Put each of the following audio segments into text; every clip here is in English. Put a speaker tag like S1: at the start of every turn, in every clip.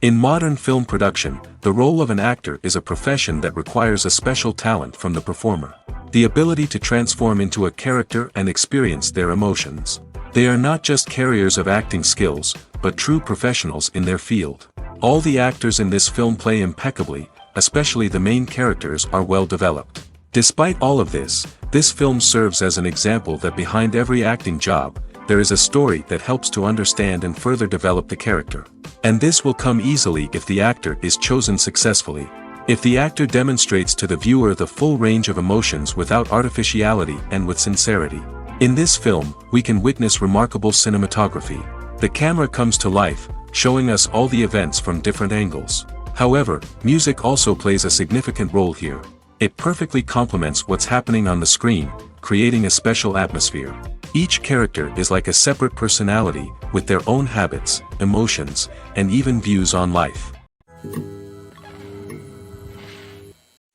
S1: In modern film production, the role of an actor is a profession that requires a special talent from the performer. The ability to transform into a character and experience their emotions. They are not just carriers of acting skills, but true professionals in their field. All the actors in this film play impeccably, especially the main characters are well developed. Despite all of this film serves as an example that behind every acting job, there is a story that helps to understand and further develop the character. And this will come easily if the actor is chosen successfully. If the actor demonstrates to the viewer the full range of emotions without artificiality and with sincerity. In this film, we can witness remarkable cinematography. The camera comes to life, showing us all the events from different angles. However, music also plays a significant role here. It perfectly complements what's happening on the screen, creating a special atmosphere. Each character is like a separate personality, with their own habits, emotions, and even views on life.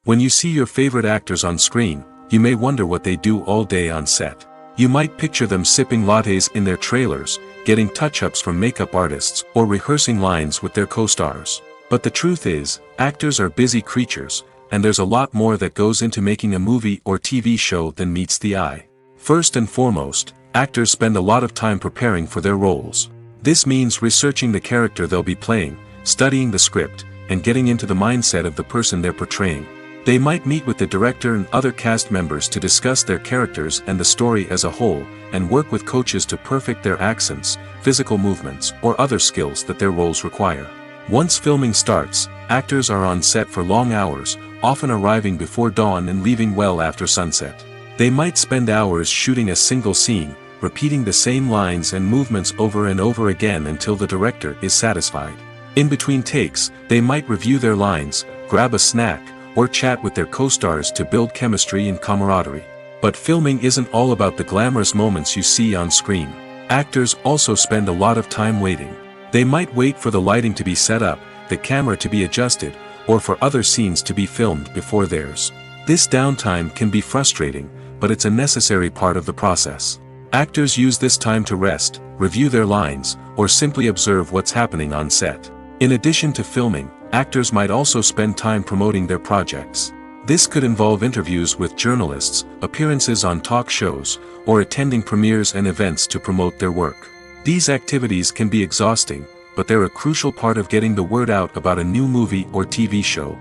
S1: When you see your favorite actors on screen, you may wonder what they do all day on set. You might picture them sipping lattes in their trailers, getting touch-ups from makeup artists, or rehearsing lines with their co-stars. But the truth is, actors are busy creatures, and there's a lot more that goes into making a movie or TV show than meets the eye. First and foremost, actors spend a lot of time preparing for their roles. This means researching the character they'll be playing, studying the script, and getting into the mindset of the person they're portraying. They might meet with the director and other cast members to discuss their characters and the story as a whole, and work with coaches to perfect their accents, physical movements, or other skills that their roles require. Once filming starts, actors are on set for long hours, often arriving before dawn and leaving well after sunset. They might spend hours shooting a single scene, repeating the same lines and movements over and over again until the director is satisfied. In between takes, they might review their lines, grab a snack, or chat with their co-stars to build chemistry and camaraderie. But filming isn't all about the glamorous moments you see on screen. Actors also spend a lot of time waiting. They might wait for the lighting to be set up, the camera to be adjusted, or for other scenes to be filmed before theirs. This downtime can be frustrating, but it's a necessary part of the process. Actors use this time to rest, review their lines, or simply observe what's happening on set. In addition to filming, actors might also spend time promoting their projects. This could involve interviews with journalists, appearances on talk shows, or attending premieres and events to promote their work. These activities can be exhausting, but they're a crucial part of getting the word out about a new movie or TV show.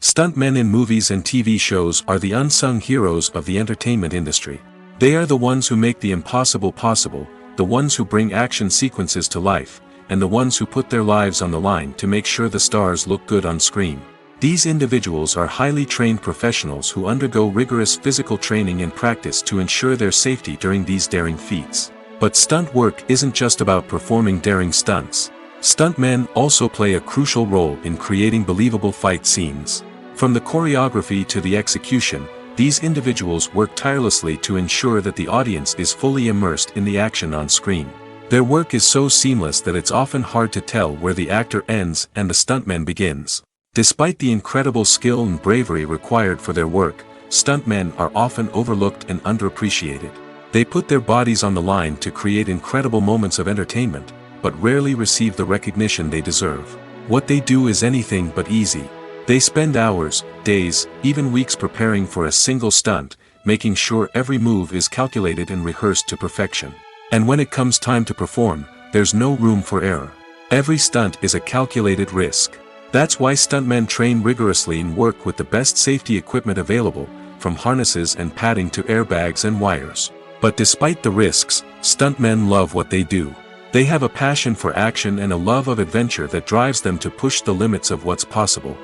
S1: Stuntmen in movies and TV shows are the unsung heroes of the entertainment industry. They are the ones who make the impossible possible, the ones who bring action sequences to life, and the ones who put their lives on the line to make sure the stars look good on screen. These individuals are highly trained professionals who undergo rigorous physical training and practice to ensure their safety during these daring feats. But stunt work isn't just about performing daring stunts. Stuntmen also play a crucial role in creating believable fight scenes. From the choreography to the execution, these individuals work tirelessly to ensure that the audience is fully immersed in the action on screen. Their work is so seamless that it's often hard to tell where the actor ends and the stuntman begins. Despite the incredible skill and bravery required for their work, stuntmen are often overlooked and underappreciated. They put their bodies on the line to create incredible moments of entertainment, but rarely receive the recognition they deserve. What they do is anything but easy. They spend hours, days, even weeks preparing for a single stunt, making sure every move is calculated and rehearsed to perfection. And when it comes time to perform, there's no room for error. Every stunt is a calculated risk. That's why stuntmen train rigorously and work with the best safety equipment available, from harnesses and padding to airbags and wires. But despite the risks, stuntmen love what they do. They have a passion for action and a love of adventure that drives them to push the limits of what's possible.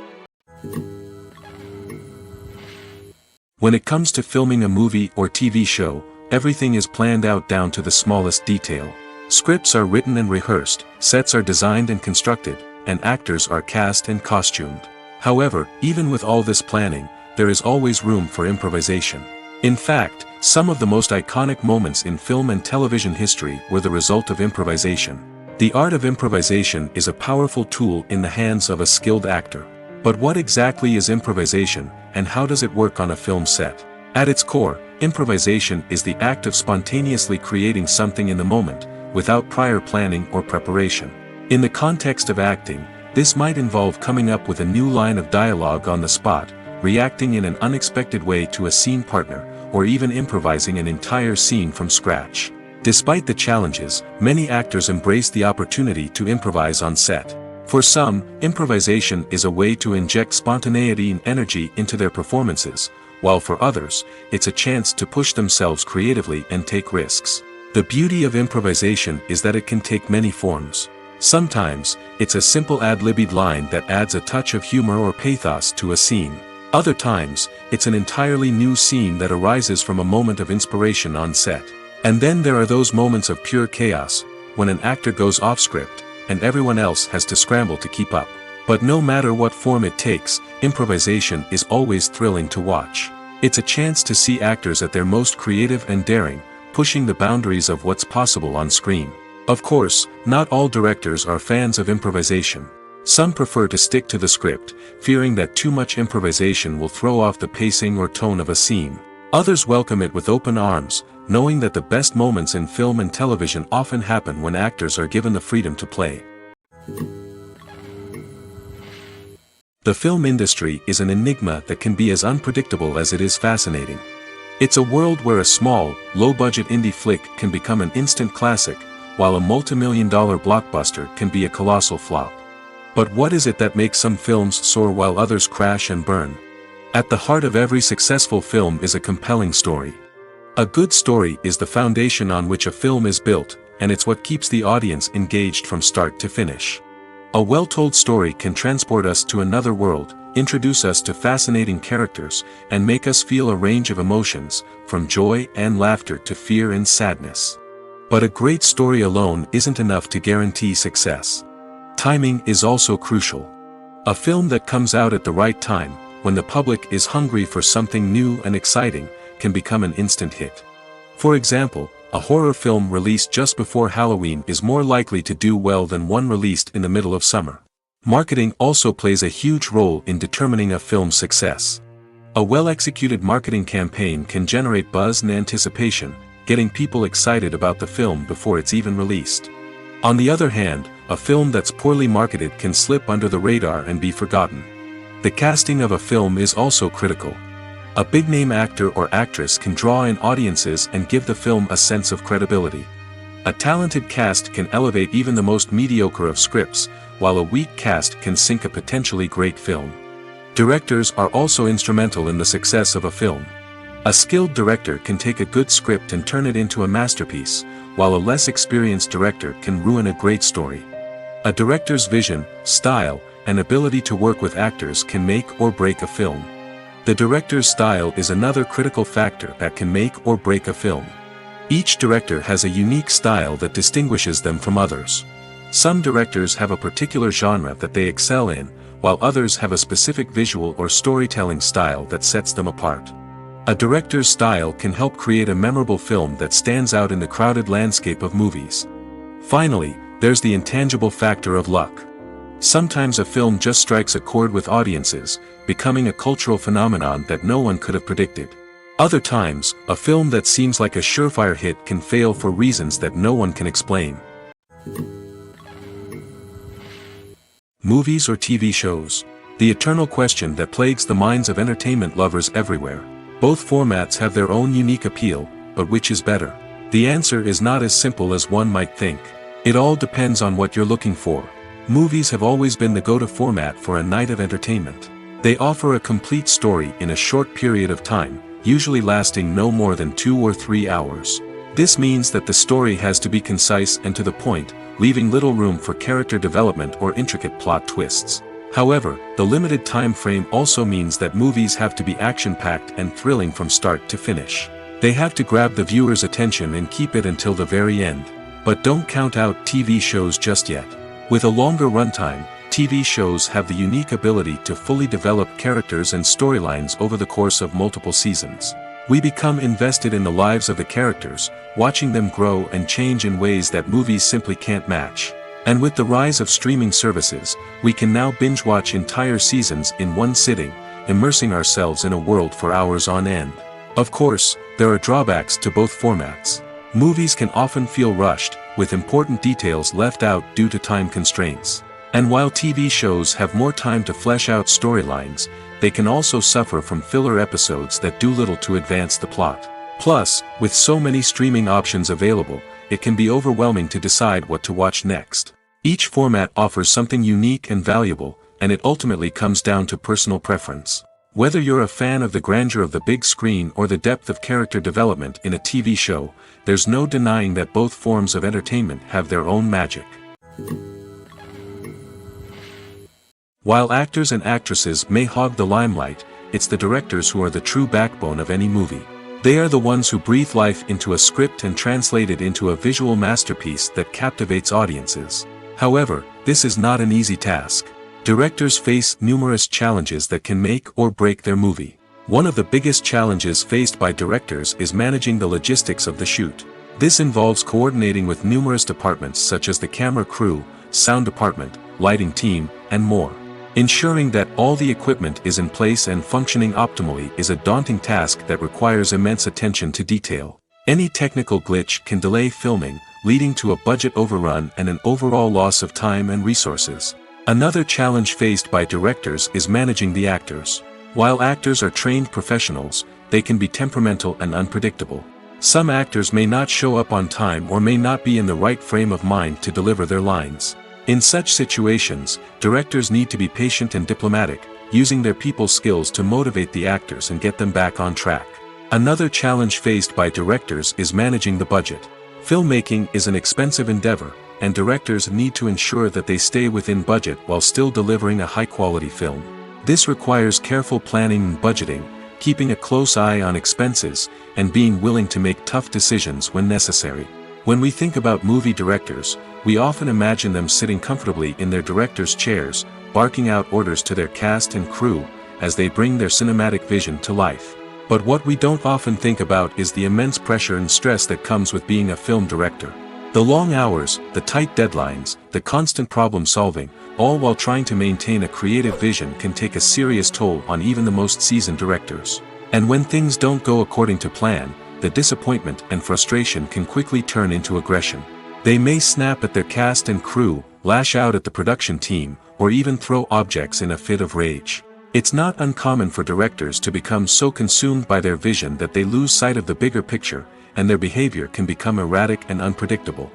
S1: When it comes to filming a movie or TV show, everything is planned out down to the smallest detail. Scripts are written and rehearsed, sets are designed and constructed, and actors are cast and costumed. However, even with all this planning, there is always room for improvisation. In fact, some of the most iconic moments in film and television history were the result of improvisation. The art of improvisation is a powerful tool in the hands of a skilled actor. But what exactly is improvisation, and how does it work on a film set? At its core, improvisation is the act of spontaneously creating something in the moment, without prior planning or preparation. In the context of acting, this might involve coming up with a new line of dialogue on the spot, reacting in an unexpected way to a scene partner, or even improvising an entire scene from scratch. Despite the challenges, many actors embrace the opportunity to improvise on set. For some, improvisation is a way to inject spontaneity and energy into their performances, while for others, it's a chance to push themselves creatively and take risks. The beauty of improvisation is that it can take many forms. Sometimes, it's a simple ad-libbed line that adds a touch of humor or pathos to a scene. Other times, it's an entirely new scene that arises from a moment of inspiration on set. And then there are those moments of pure chaos, when an actor goes off script, and everyone else has to scramble to keep up. But no matter what form it takes, improvisation is always thrilling to watch. It's a chance to see actors at their most creative and daring, pushing the boundaries of what's possible on screen. Of course, not all directors are fans of improvisation. Some prefer to stick to the script, fearing that too much improvisation will throw off the pacing or tone of a scene. Others welcome it with open arms, knowing that the best moments in film and television often happen when actors are given the freedom to play. The film industry is an enigma that can be as unpredictable as it is fascinating. It's a world where a small, low-budget indie flick can become an instant classic, while a multi-million-dollar blockbuster can be a colossal flop. But what is it that makes some films soar while others crash and burn? At the heart of every successful film is a compelling story. A good story is the foundation on which a film is built, and it's what keeps the audience engaged from start to finish. A well-told story can transport us to another world, introduce us to fascinating characters, and make us feel a range of emotions, from joy and laughter to fear and sadness. But a great story alone isn't enough to guarantee success. Timing is also crucial. A film that comes out at the right time, when the public is hungry for something new and exciting, can become an instant hit. For example, a horror film released just before Halloween is more likely to do well than one released in the middle of summer. Marketing also plays a huge role in determining a film's success. A well-executed marketing campaign can generate buzz and anticipation, getting people excited about the film before it's even released. On the other hand, a film that's poorly marketed can slip under the radar and be forgotten. The casting of a film is also critical. A big-name actor or actress can draw in audiences and give the film a sense of credibility. A talented cast can elevate even the most mediocre of scripts, while a weak cast can sink a potentially great film. Directors are also instrumental in the success of a film. A skilled director can take a good script and turn it into a masterpiece, while a less experienced director can ruin a great story. A director's vision, style, and ability to work with actors can make or break a film. The director's style is another critical factor that can make or break a film. Each director has a unique style that distinguishes them from others. Some directors have a particular genre that they excel in, while others have a specific visual or storytelling style that sets them apart. A director's style can help create a memorable film that stands out in the crowded landscape of movies. Finally, there's the intangible factor of luck. Sometimes a film just strikes a chord with audiences, becoming a cultural phenomenon that no one could have predicted. Other times, a film that seems like a surefire hit can fail for reasons that no one can explain. Movies or TV shows? The eternal question that plagues the minds of entertainment lovers everywhere. Both formats have their own unique appeal, but which is better? The answer is not as simple as one might think. It all depends on what you're looking for. Movies have always been the go-to format for a night of entertainment. They offer a complete story in a short period of time, usually lasting no more than 2 or 3 hours. This means that the story has to be concise and to the point, leaving little room for character development or intricate plot twists. However, the limited time frame also means that movies have to be action-packed and thrilling from start to finish. They have to grab the viewer's attention and keep it until the very end. But don't count out TV shows just yet. With a longer runtime, TV shows have the unique ability to fully develop characters and storylines over the course of multiple seasons. We become invested in the lives of the characters, watching them grow and change in ways that movies simply can't match. And with the rise of streaming services, we can now binge-watch entire seasons in one sitting, immersing ourselves in a world for hours on end. Of course, there are drawbacks to both formats. Movies can often feel rushed, with important details left out due to time constraints. And while TV shows have more time to flesh out storylines, they can also suffer from filler episodes that do little to advance the plot. Plus, with so many streaming options available, it can be overwhelming to decide what to watch next. Each format offers something unique and valuable, and it ultimately comes down to personal preference. Whether you're a fan of the grandeur of the big screen or the depth of character development in a TV show, there's no denying that both forms of entertainment have their own magic. While actors and actresses may hog the limelight, it's the directors who are the true backbone of any movie. They are the ones who breathe life into a script and translate it into a visual masterpiece that captivates audiences. However, this is not an easy task. Directors face numerous challenges that can make or break their movie. One of the biggest challenges faced by directors is managing the logistics of the shoot. This involves coordinating with numerous departments such as the camera crew, sound department, lighting team, and more. Ensuring that all the equipment is in place and functioning optimally is a daunting task that requires immense attention to detail. Any technical glitch can delay filming, leading to a budget overrun and an overall loss of time and resources. Another challenge faced by directors is managing the actors. While actors are trained professionals, they can be temperamental and unpredictable. Some actors may not show up on time or may not be in the right frame of mind to deliver their lines. In such situations, directors need to be patient and diplomatic, using their people skills to motivate the actors and get them back on track. Another challenge faced by directors is managing the budget. Filmmaking is an expensive endeavor, and directors need to ensure that they stay within budget while still delivering a high-quality film. This requires careful planning and budgeting, keeping a close eye on expenses, and being willing to make tough decisions when necessary. When we think about movie directors, we often imagine them sitting comfortably in their director's chairs, barking out orders to their cast and crew, as they bring their cinematic vision to life. But what we don't often think about is the immense pressure and stress that comes with being a film director. The long hours, the tight deadlines, the constant problem solving, all while trying to maintain a creative vision can take a serious toll on even the most seasoned directors. And when things don't go according to plan, the disappointment and frustration can quickly turn into aggression. They may snap at their cast and crew, lash out at the production team, or even throw objects in a fit of rage. It's not uncommon for directors to become so consumed by their vision that they lose sight of the bigger picture, and their behavior can become erratic and unpredictable.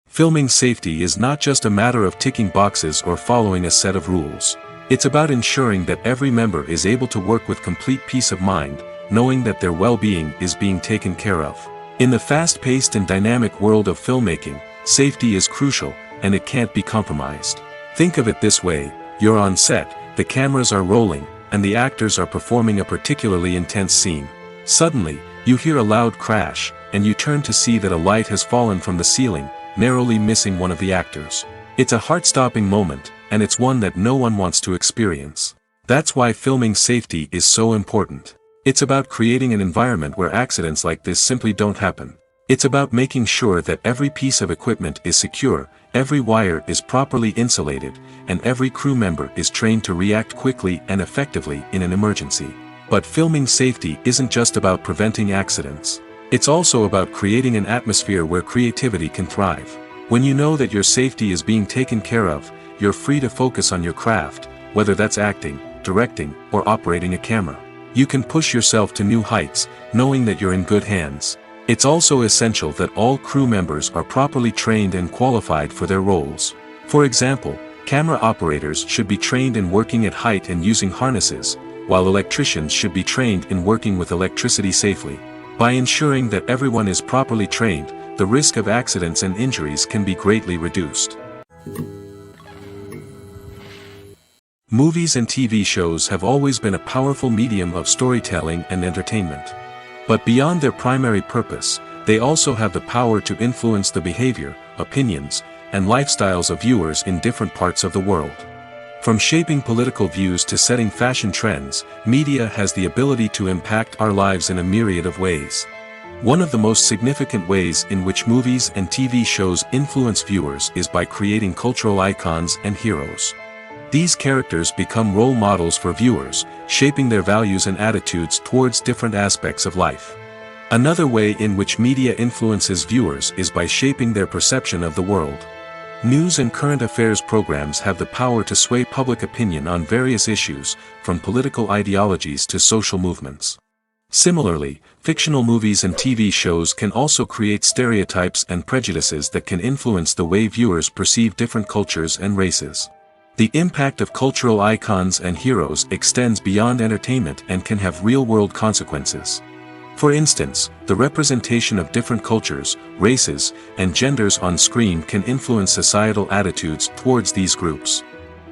S1: Filming safety is not just a matter of ticking boxes or following a set of rules. It's about ensuring that every member is able to work with complete peace of mind, knowing that their well-being is being taken care of. In the fast-paced and dynamic world of filmmaking, safety is crucial, and it can't be compromised. Think of it this way: you're on set, the cameras are rolling, and the actors are performing a particularly intense scene. Suddenly, you hear a loud crash, and you turn to see that a light has fallen from the ceiling, narrowly missing one of the actors. It's a heart-stopping moment, and it's one that no one wants to experience. That's why filming safety is so important. It's about creating an environment where accidents like this simply don't happen. It's about making sure that every piece of equipment is secure, every wire is properly insulated, and every crew member is trained to react quickly and effectively in an emergency. But filming safety isn't just about preventing accidents. It's also about creating an atmosphere where creativity can thrive. When you know that your safety is being taken care of, you're free to focus on your craft, whether that's acting, directing, or operating a camera. You can push yourself to new heights, knowing that you're in good hands. It's also essential that all crew members are properly trained and qualified for their roles. For example, camera operators should be trained in working at height and using harnesses, while electricians should be trained in working with electricity safely. By ensuring that everyone is properly trained, the risk of accidents and injuries can be greatly reduced. Movies and TV shows have always been a powerful medium of storytelling and entertainment. But beyond their primary purpose, they also have the power to influence the behavior, opinions, and lifestyles of viewers in different parts of the world. From shaping political views to setting fashion trends, media has the ability to impact our lives in a myriad of ways. One of the most significant ways in which movies and TV shows influence viewers is by creating cultural icons and heroes. These characters become role models for viewers, shaping their values and attitudes towards different aspects of life. Another way in which media influences viewers is by shaping their perception of the world. News and current affairs programs have the power to sway public opinion on various issues, from political ideologies to social movements. Similarly, fictional movies and TV shows can also create stereotypes and prejudices that can influence the way viewers perceive different cultures and races. The impact of cultural icons and heroes extends beyond entertainment and can have real-world consequences. For instance, the representation of different cultures, races, and genders on screen can influence societal attitudes towards these groups.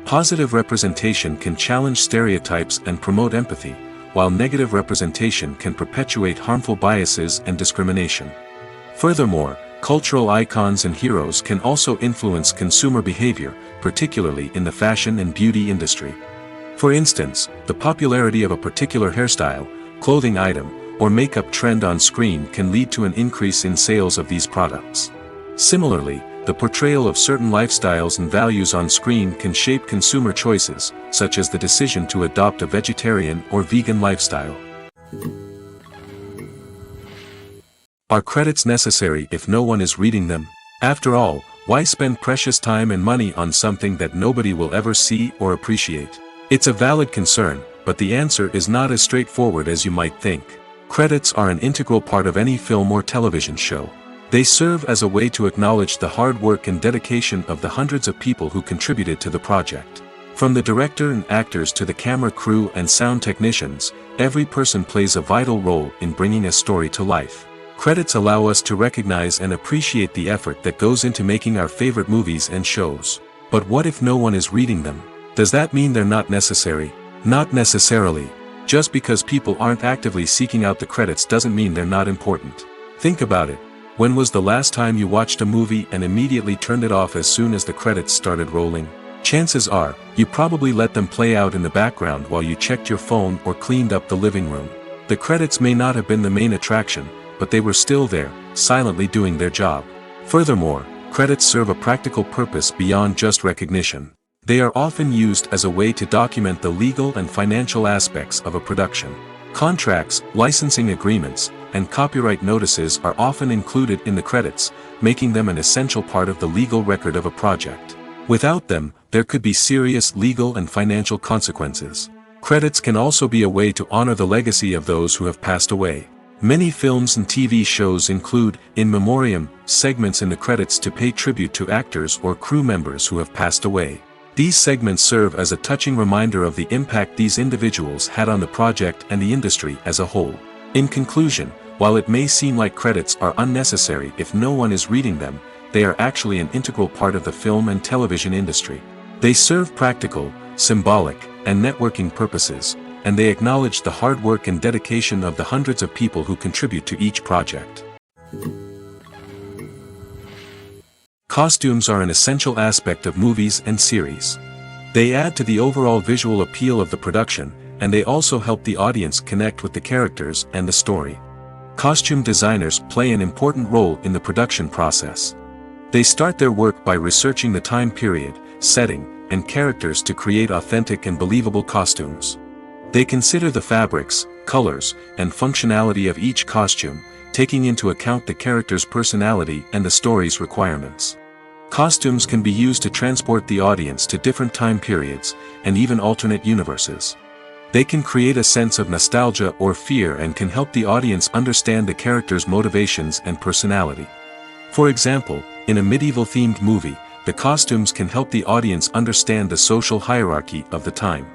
S1: Positive representation can challenge stereotypes and promote empathy, while negative representation can perpetuate harmful biases and discrimination. Furthermore, cultural icons and heroes can also influence consumer behavior, particularly in the fashion and beauty industry. For instance, the popularity of a particular hairstyle, clothing item, or makeup trend on screen can lead to an increase in sales of these products. Similarly, the portrayal of certain lifestyles and values on screen can shape consumer choices, such as the decision to adopt a vegetarian or vegan lifestyle. Are credits necessary if no one is reading them? After all, why spend precious time and money on something that nobody will ever see or appreciate? It's a valid concern, but the answer is not as straightforward as you might think. Credits are an integral part of any film or television show. They serve as a way to acknowledge the hard work and dedication of the hundreds of people who contributed to the project. From the director and actors to the camera crew and sound technicians, every person plays a vital role in bringing a story to life. Credits allow us to recognize and appreciate the effort that goes into making our favorite movies and shows. But what if no one is reading them? Does that mean they're not necessary? Not necessarily. Just because people aren't actively seeking out the credits doesn't mean they're not important. Think about it. When was the last time you watched a movie and immediately turned it off as soon as the credits started rolling? Chances are, you probably let them play out in the background while you checked your phone or cleaned up the living room. The credits may not have been the main attraction, but they were still there, silently doing their job. Furthermore, credits serve a practical purpose beyond just recognition. They are often used as a way to document the legal and financial aspects of a production. Contracts, licensing agreements, and copyright notices are often included in the credits, making them an essential part of the legal record of a project. Without them, there could be serious legal and financial consequences. Credits can also be a way to honor the legacy of those who have passed away. Many films and TV shows include in memoriam segments in the credits to pay tribute to actors or crew members who have passed away. These segments serve as a touching reminder of the impact these individuals had on the project and the industry as a whole. In conclusion, while it may seem like credits are unnecessary if no one is reading them, they are actually an integral part of the film and television industry. They serve practical, symbolic, and networking purposes, and they acknowledge the hard work and dedication of the hundreds of people who contribute to each project. Costumes are an essential aspect of movies and series. They add to the overall visual appeal of the production, and they also help the audience connect with the characters and the story. Costume designers play an important role in the production process. They start their work by researching the time period, setting, and characters to create authentic and believable costumes. They consider the fabrics, colors, and functionality of each costume, taking into account the character's personality and the story's requirements. Costumes can be used to transport the audience to different time periods, and even alternate universes. They can create a sense of nostalgia or fear and can help the audience understand the character's motivations and personality. For example, in a medieval-themed movie, the costumes can help the audience understand the social hierarchy of the time.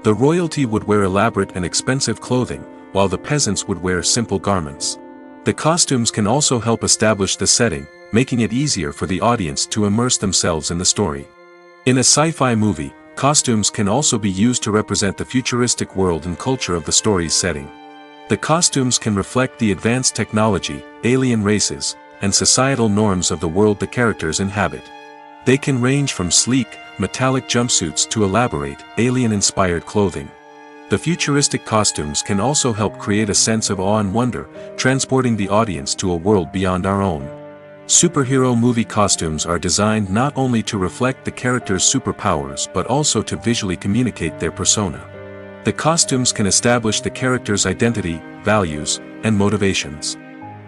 S1: The royalty would wear elaborate and expensive clothing, while the peasants would wear simple garments. The costumes can also help establish the setting, making it easier for the audience to immerse themselves in the story. In a sci-fi movie, costumes can also be used to represent the futuristic world and culture of the story's setting. The costumes can reflect the advanced technology, alien races, and societal norms of the world the characters inhabit. They can range from sleek, metallic jumpsuits to elaborate, alien-inspired clothing. The futuristic costumes can also help create a sense of awe and wonder, transporting the audience to a world beyond our own. Superhero movie costumes are designed not only to reflect the character's superpowers but also to visually communicate their persona. The costumes can establish the character's identity, values, and motivations.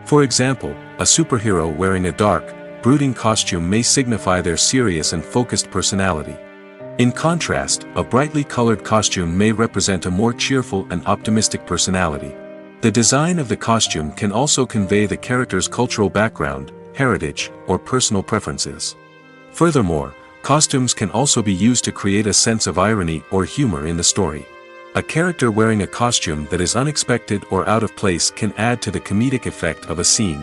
S1: For example, a superhero wearing a dark, brooding costume may signify their serious and focused personality. In contrast, a brightly colored costume may represent a more cheerful and optimistic personality. The design of the costume can also convey the character's cultural background, heritage, or personal preferences. Furthermore, costumes can also be used to create a sense of irony or humor in the story. A character wearing a costume that is unexpected or out of place can add to the comedic effect of a scene.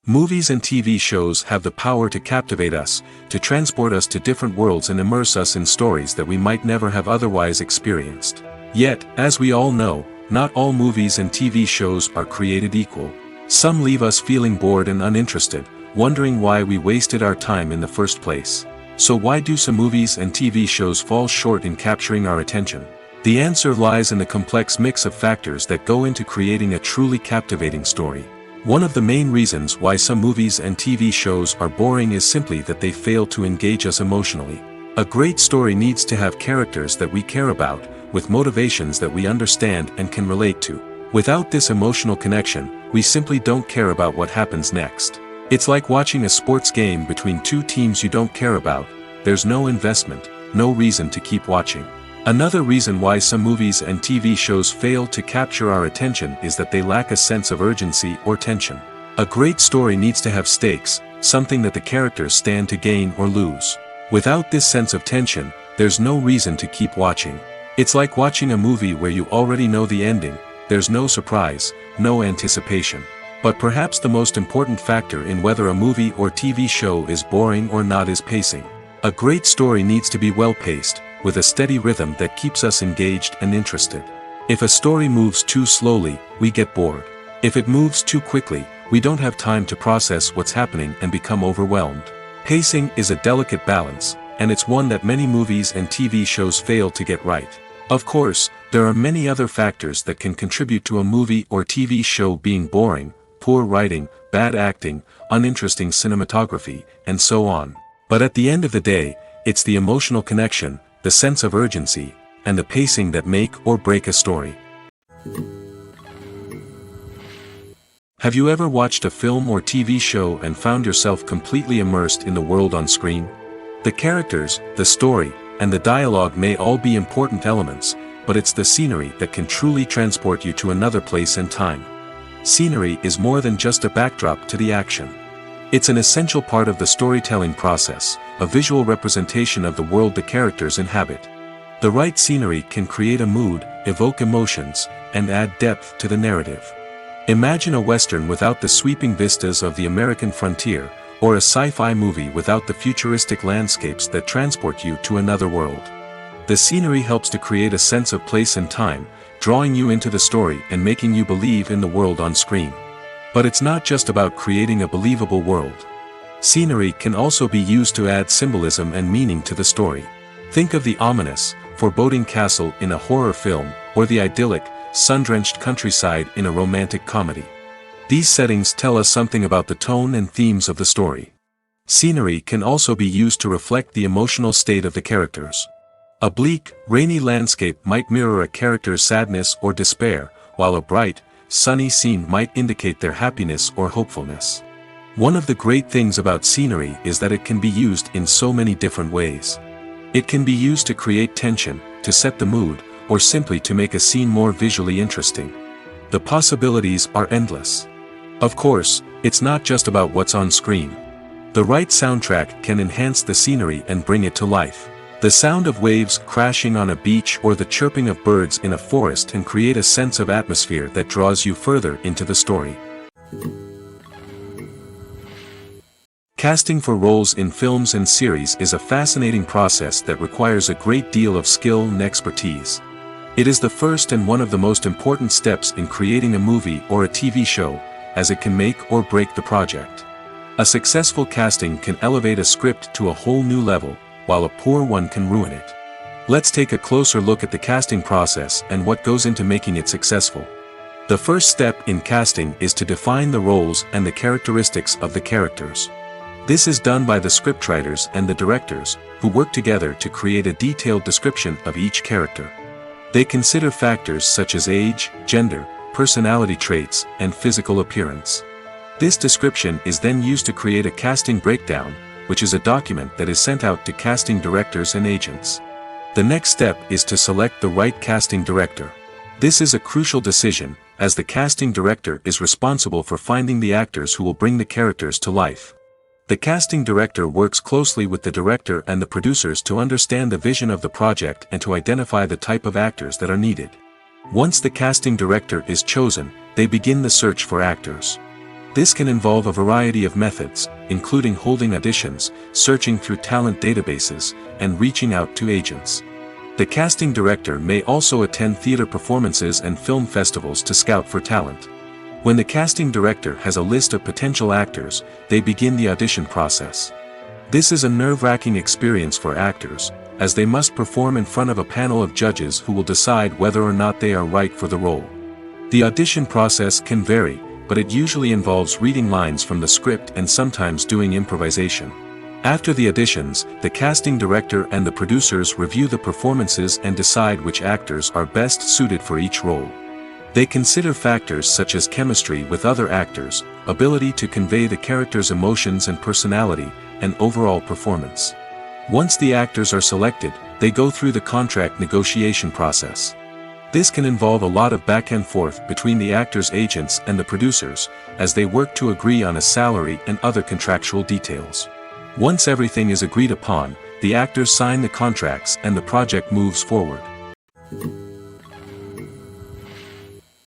S1: Movies and TV shows have the power to captivate us, to transport us to different worlds and immerse us in stories that we might never have otherwise experienced. Yet, as we all know, not all movies and TV shows are created equal. Some leave us feeling bored and uninterested, wondering why we wasted our time in the first place. So why do some movies and TV shows fall short in capturing our attention? The answer lies in the complex mix of factors that go into creating a truly captivating story. One of the main reasons why some movies and TV shows are boring is simply that they fail to engage us emotionally. A great story needs to have characters that we care about, with motivations that we understand and can relate to. Without this emotional connection, we simply don't care about what happens next. It's like watching a sports game between two teams you don't care about. There's no investment, no reason to keep watching. Another reason why some movies and TV shows fail to capture our attention is that they lack a sense of urgency or tension. A great story needs to have stakes, something that the characters stand to gain or lose. Without this sense of tension, there's no reason to keep watching. It's like watching a movie where you already know the ending. There's no surprise, no anticipation. But perhaps the most important factor in whether a movie or TV show is boring or not is pacing. A great story needs to be well-paced, with a steady rhythm that keeps us engaged and interested. If a story moves too slowly, we get bored. If it moves too quickly, we don't have time to process what's happening and become overwhelmed. Pacing is a delicate balance, and it's one that many movies and TV shows fail to get right. Of course, there are many other factors that can contribute to a movie or TV show being boring: poor writing, bad acting, uninteresting cinematography, and so on. But at the end of the day, it's the emotional connection, the sense of urgency, and the pacing that make or break a story. Have you ever watched a film or TV show and found yourself completely immersed in the world on screen? The characters, the story, and the dialogue may all be important elements, but it's the scenery that can truly transport you to another place and time. Scenery is more than just a backdrop to the action. It's an essential part of the storytelling process, a visual representation of the world the characters inhabit. The right scenery can create a mood, evoke emotions, and add depth to the narrative. Imagine a Western without the sweeping vistas of the American frontier, or a sci-fi movie without the futuristic landscapes that transport you to another world. The scenery helps to create a sense of place and time, drawing you into the story and making you believe in the world on screen. But it's not just about creating a believable world. Scenery can also be used to add symbolism and meaning to the story. Think of the ominous, foreboding castle in a horror film, or the idyllic, sun-drenched countryside in a romantic comedy. These settings tell us something about the tone and themes of the story. Scenery can also be used to reflect the emotional state of the characters. A bleak, rainy landscape might mirror a character's sadness or despair, while a bright, sunny scene might indicate their happiness or hopefulness. One of the great things about scenery is that it can be used in so many different ways. It can be used to create tension, to set the mood, or simply to make a scene more visually interesting. The possibilities are endless. Of course, it's not just about what's on screen. The right soundtrack can enhance the scenery and bring it to life. The sound of waves crashing on a beach or the chirping of birds in a forest can create a sense of atmosphere that draws you further into the story. Casting for roles in films and series is a fascinating process that requires a great deal of skill and expertise. It is the first and one of the most important steps in creating a movie or a TV show, as it can make or break the project. A successful casting can elevate a script to a whole new level, while a poor one can ruin it. Let's take a closer look at the casting process and what goes into making it successful. The first step in casting is to define the roles and the characteristics of the characters. This is done by the scriptwriters and the directors, who work together to create a detailed description of each character. They consider factors such as age, gender, personality traits, and physical appearance. This description is then used to create a casting breakdown, which is a document that is sent out to casting directors and agents. The next step is to select the right casting director. This is a crucial decision, as the casting director is responsible for finding the actors who will bring the characters to life. The casting director works closely with the director and the producers to understand the vision of the project and to identify the type of actors that are needed. Once the casting director is chosen, they begin the search for actors. This can involve a variety of methods, including holding auditions, searching through talent databases, and reaching out to agents. The casting director may also attend theater performances and film festivals to scout for talent. When the casting director has a list of potential actors, they begin the audition process. This is a nerve-wracking experience for actors, as they must perform in front of a panel of judges who will decide whether or not they are right for the role. The audition process can vary, but it usually involves reading lines from the script and sometimes doing improvisation. After the auditions, the casting director and the producers review the performances and decide which actors are best suited for each role. They consider factors such as chemistry with other actors, ability to convey the character's emotions and personality, and overall performance. Once the actors are selected, they go through the contract negotiation process. This can involve a lot of back and forth between the actors' agents and the producers, as they work to agree on a salary and other contractual details. Once everything is agreed upon, the actors sign the contracts and the project moves forward.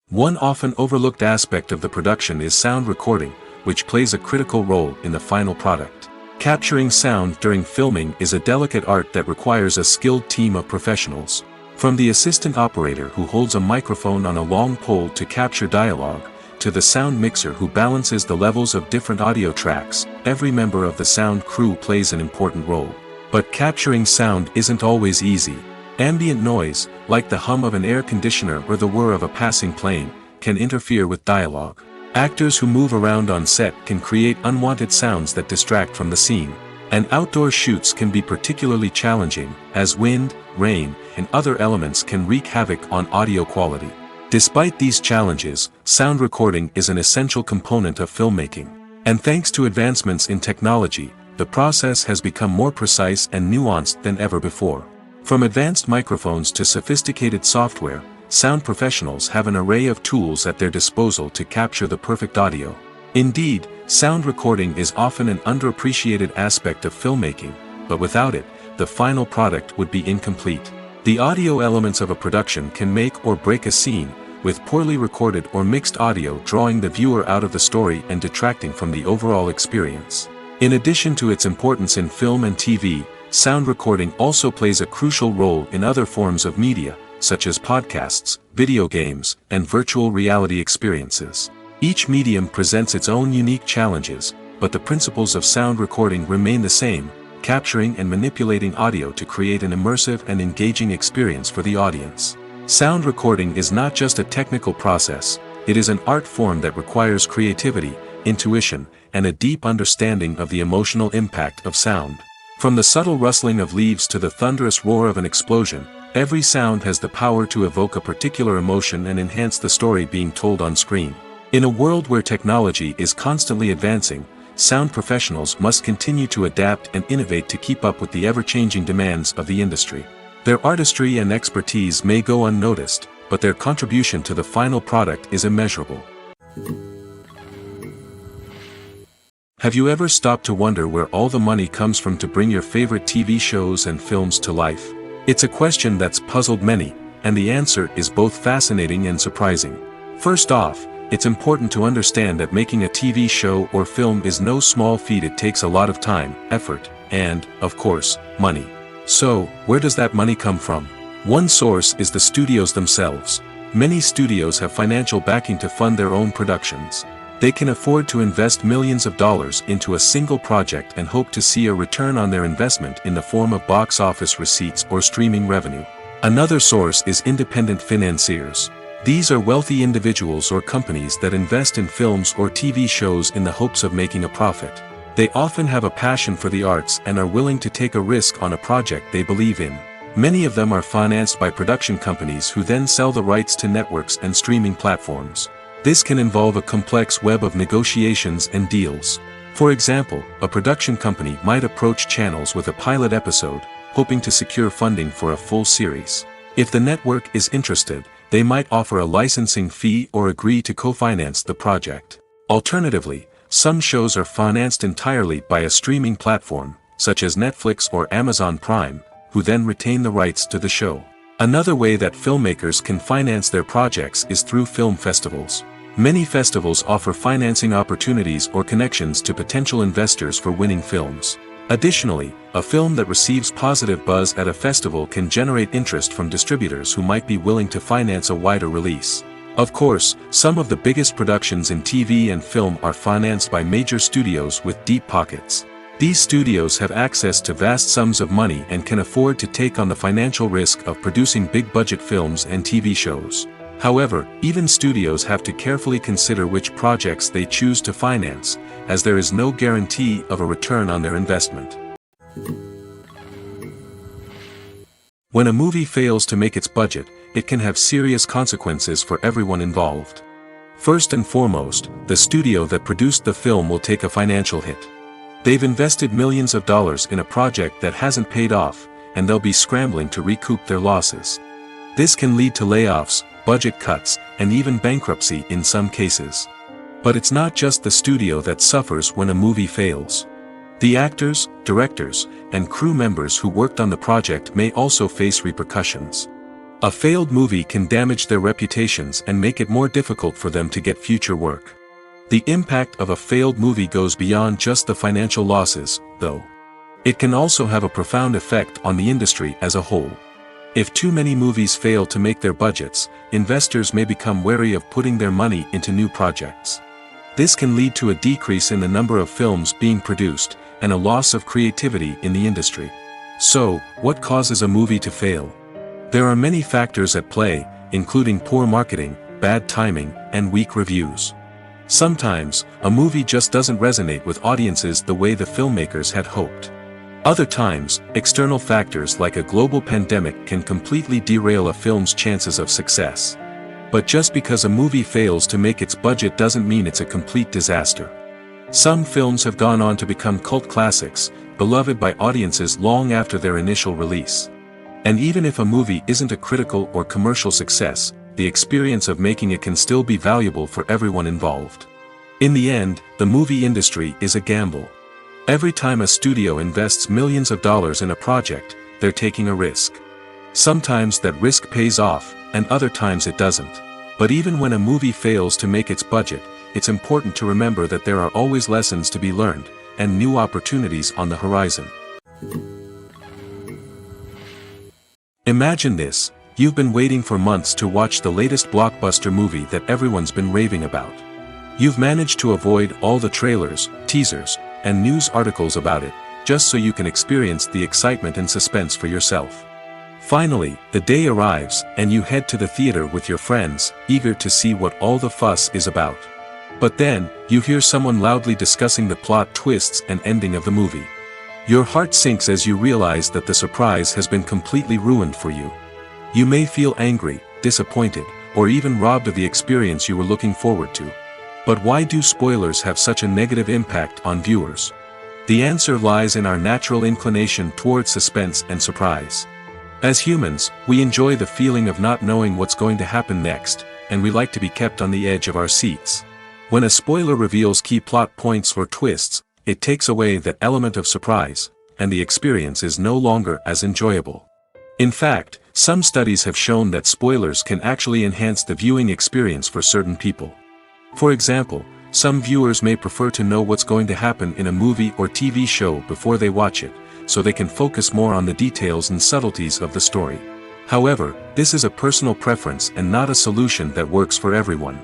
S1: One often overlooked aspect of the production is sound recording, which plays a critical role in the final product. Capturing sound during filming is a delicate art that requires a skilled team of professionals. From the assistant operator who holds a microphone on a long pole to capture dialogue, to the sound mixer who balances the levels of different audio tracks, every member of the sound crew plays an important role. But capturing sound isn't always easy. Ambient noise, like the hum of an air conditioner or the whir of a passing plane, can interfere with dialogue. Actors who move around on set can create unwanted sounds that distract from the scene. And outdoor shoots can be particularly challenging, as wind, rain, and other elements can wreak havoc on audio quality. Despite these challenges, sound recording is an essential component of filmmaking. And thanks to advancements in technology, the process has become more precise and nuanced than ever before. From advanced microphones to sophisticated software, sound professionals have an array of tools at their disposal to capture the perfect audio. Indeed, sound recording is often an underappreciated aspect of filmmaking, but without it, the final product would be incomplete. The audio elements of a production can make or break a scene, with poorly recorded or mixed audio drawing the viewer out of the story and detracting from the overall experience. In addition to its importance in film and TV, sound recording also plays a crucial role in other forms of media, such as podcasts, video games, and virtual reality experiences. Each medium presents its own unique challenges, but the principles of sound recording remain the same, capturing and manipulating audio to create an immersive and engaging experience for the audience. Sound recording is not just a technical process, it is an art form that requires creativity, intuition, and a deep understanding of the emotional impact of sound. From the subtle rustling of leaves to the thunderous roar of an explosion, every sound has the power to evoke a particular emotion and enhance the story being told on screen. In a world where technology is constantly advancing, sound professionals must continue to adapt and innovate to keep up with the ever-changing demands of the industry. Their artistry and expertise may go unnoticed, but their contribution to the final product is immeasurable. Have you ever stopped to wonder where all the money comes from to bring your favorite TV shows and films to life? It's a question that's puzzled many, and the answer is both fascinating and surprising. First off, it's important to understand that making a TV show or film is no small feat. It takes a lot of time, effort, and, of course, money. So, where does that money come from? One source is the studios themselves. Many studios have financial backing to fund their own productions. They can afford to invest millions of dollars into a single project and hope to see a return on their investment in the form of box office receipts or streaming revenue. Another source is independent financiers. These are wealthy individuals or companies that invest in films or TV shows in the hopes of making a profit. They often have a passion for the arts and are willing to take a risk on a project they believe in. Many of them are financed by production companies who then sell the rights to networks and streaming platforms. This can involve a complex web of negotiations and deals. For example, a production company might approach channels with a pilot episode, hoping to secure funding for a full series. If the network is interested, they might offer a licensing fee or agree to co-finance the project. Alternatively, some shows are financed entirely by a streaming platform, such as Netflix or Amazon Prime, who then retain the rights to the show. Another way that filmmakers can finance their projects is through film festivals. Many festivals offer financing opportunities or connections to potential investors for winning films. Additionally, a film that receives positive buzz at a festival can generate interest from distributors who might be willing to finance a wider release. Of course, some of the biggest productions in TV and film are financed by major studios with deep pockets. These studios have access to vast sums of money and can afford to take on the financial risk of producing big-budget films and TV shows. However, even studios have to carefully consider which projects they choose to finance, as there is no guarantee of a return on their investment. When a movie fails to make its budget, it can have serious consequences for everyone involved. First and foremost, the studio that produced the film will take a financial hit. They've invested millions of dollars in a project that hasn't paid off, and they'll be scrambling to recoup their losses. This can lead to layoffs, budget cuts, and even bankruptcy in some cases. But it's not just the studio that suffers when a movie fails. The actors, directors, and crew members who worked on the project may also face repercussions. A failed movie can damage their reputations and make it more difficult for them to get future work. The impact of a failed movie goes beyond just the financial losses, though. It can also have a profound effect on the industry as a whole. If too many movies fail to make their budgets, investors may become wary of putting their money into new projects. This can lead to a decrease in the number of films being produced, and a loss of creativity in the industry. So, what causes a movie to fail? There are many factors at play, including poor marketing, bad timing, and weak reviews. Sometimes, a movie just doesn't resonate with audiences the way the filmmakers had hoped. Other times, external factors like a global pandemic can completely derail a film's chances of success. But just because a movie fails to make its budget doesn't mean it's a complete disaster. Some films have gone on to become cult classics, beloved by audiences long after their initial release. And even if a movie isn't a critical or commercial success, the experience of making it can still be valuable for everyone involved. In the end, the movie industry is a gamble. Every time a studio invests millions of dollars in a project, they're taking a risk. Sometimes that risk pays off, and other times it doesn't. But even when a movie fails to make its budget, it's important to remember that there are always lessons to be learned, and new opportunities on the horizon. Imagine this: you've been waiting for months to watch the latest blockbuster movie that everyone's been raving about. You've managed to avoid all the trailers, teasers, and news articles about it, just so you can experience the excitement and suspense for yourself. Finally, the day arrives, and you head to the theater with your friends, eager to see what all the fuss is about. But then, you hear someone loudly discussing the plot twists and ending of the movie. Your heart sinks as you realize that the surprise has been completely ruined for you. You may feel angry, disappointed, or even robbed of the experience you were looking forward to. But why do spoilers have such a negative impact on viewers? The answer lies in our natural inclination toward suspense and surprise. As humans, we enjoy the feeling of not knowing what's going to happen next, and we like to be kept on the edge of our seats. When a spoiler reveals key plot points or twists, it takes away that element of surprise, and the experience is no longer as enjoyable. In fact, some studies have shown that spoilers can actually enhance the viewing experience for certain people. For example, some viewers may prefer to know what's going to happen in a movie or TV show before they watch it, so they can focus more on the details and subtleties of the story. However, this is a personal preference and not a solution that works for everyone.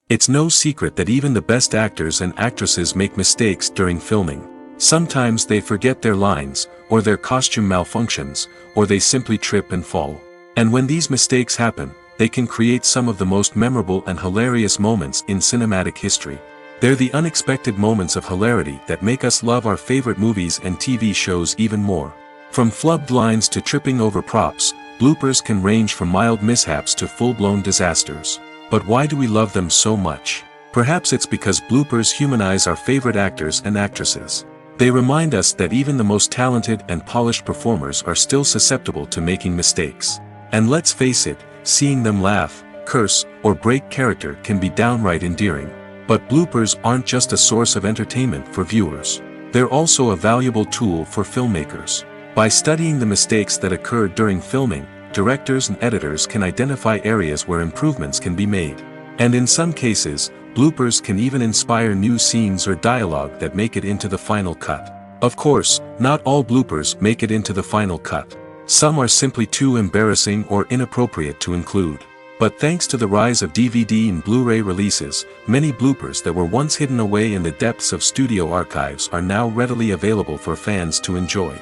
S1: It's no secret that even the best actors and actresses make mistakes during filming. Sometimes they forget their lines, or their costume malfunctions, or they simply trip and fall. And when these mistakes happen, they can create some of the most memorable and hilarious moments in cinematic history. They're the unexpected moments of hilarity that make us love our favorite movies and TV shows even more. From flubbed lines to tripping over props, bloopers can range from mild mishaps to full-blown disasters. But why do we love them so much? Perhaps it's because bloopers humanize our favorite actors and actresses. They remind us that even the most talented and polished performers are still susceptible to making mistakes. And let's face it, seeing them laugh, curse, or break character can be downright endearing. But bloopers aren't just a source of entertainment for viewers. They're also a valuable tool for filmmakers. By studying the mistakes that occurred during filming, directors and editors can identify areas where improvements can be made. And in some cases, bloopers can even inspire new scenes or dialogue that make it into the final cut. Of course, not all bloopers make it into the final cut. Some are simply too embarrassing or inappropriate to include. But thanks to the rise of DVD and Blu-ray releases, many bloopers that were once hidden away in the depths of studio archives are now readily available for fans to enjoy.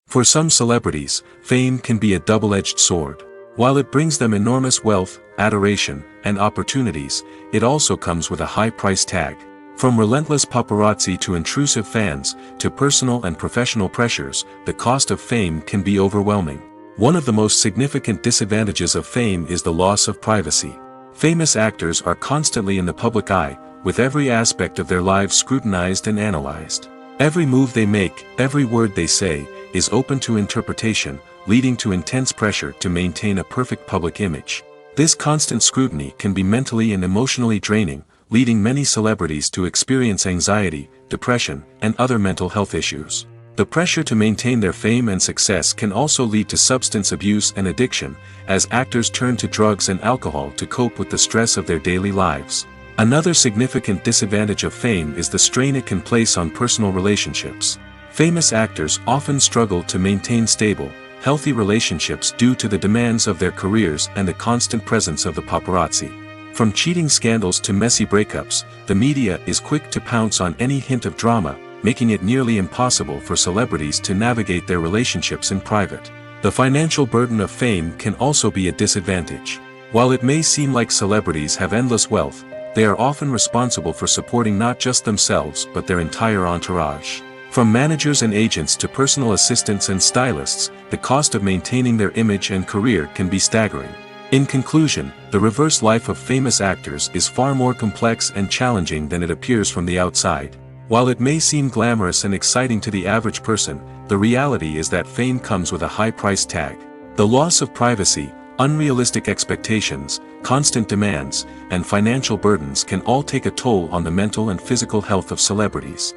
S1: For some celebrities, fame can be a double-edged sword. While it brings them enormous wealth, adoration, and opportunities, it also comes with a high price tag. From relentless paparazzi to intrusive fans, to personal and professional pressures, the cost of fame can be overwhelming. One of the most significant disadvantages of fame is the loss of privacy. Famous actors are constantly in the public eye, with every aspect of their lives scrutinized and analyzed. Every move they make, every word they say, is open to interpretation, leading to intense pressure to maintain a perfect public image. This constant scrutiny can be mentally and emotionally draining, leading many celebrities to experience anxiety, depression, and other mental health issues. The pressure to maintain their fame and success can also lead to substance abuse and addiction, as actors turn to drugs and alcohol to cope with the stress of their daily lives. Another significant disadvantage of fame is the strain it can place on personal relationships. Famous actors often struggle to maintain stable, healthy relationships due to the demands of their careers and the constant presence of the paparazzi. From cheating scandals to messy breakups, the media is quick to pounce on any hint of drama, making it nearly impossible for celebrities to navigate their relationships in private. The financial burden of fame can also be a disadvantage. While it may seem like celebrities have endless wealth, they are often responsible for supporting not just themselves but their entire entourage. From managers and agents to personal assistants and stylists, the cost of maintaining their image and career can be staggering. In conclusion, the reverse life of famous actors is far more complex and challenging than it appears from the outside. While it may seem glamorous and exciting to the average person, the reality is that fame comes with a high price tag. The loss of privacy, unrealistic expectations, constant demands, and financial burdens can all take a toll on the mental and physical health of celebrities.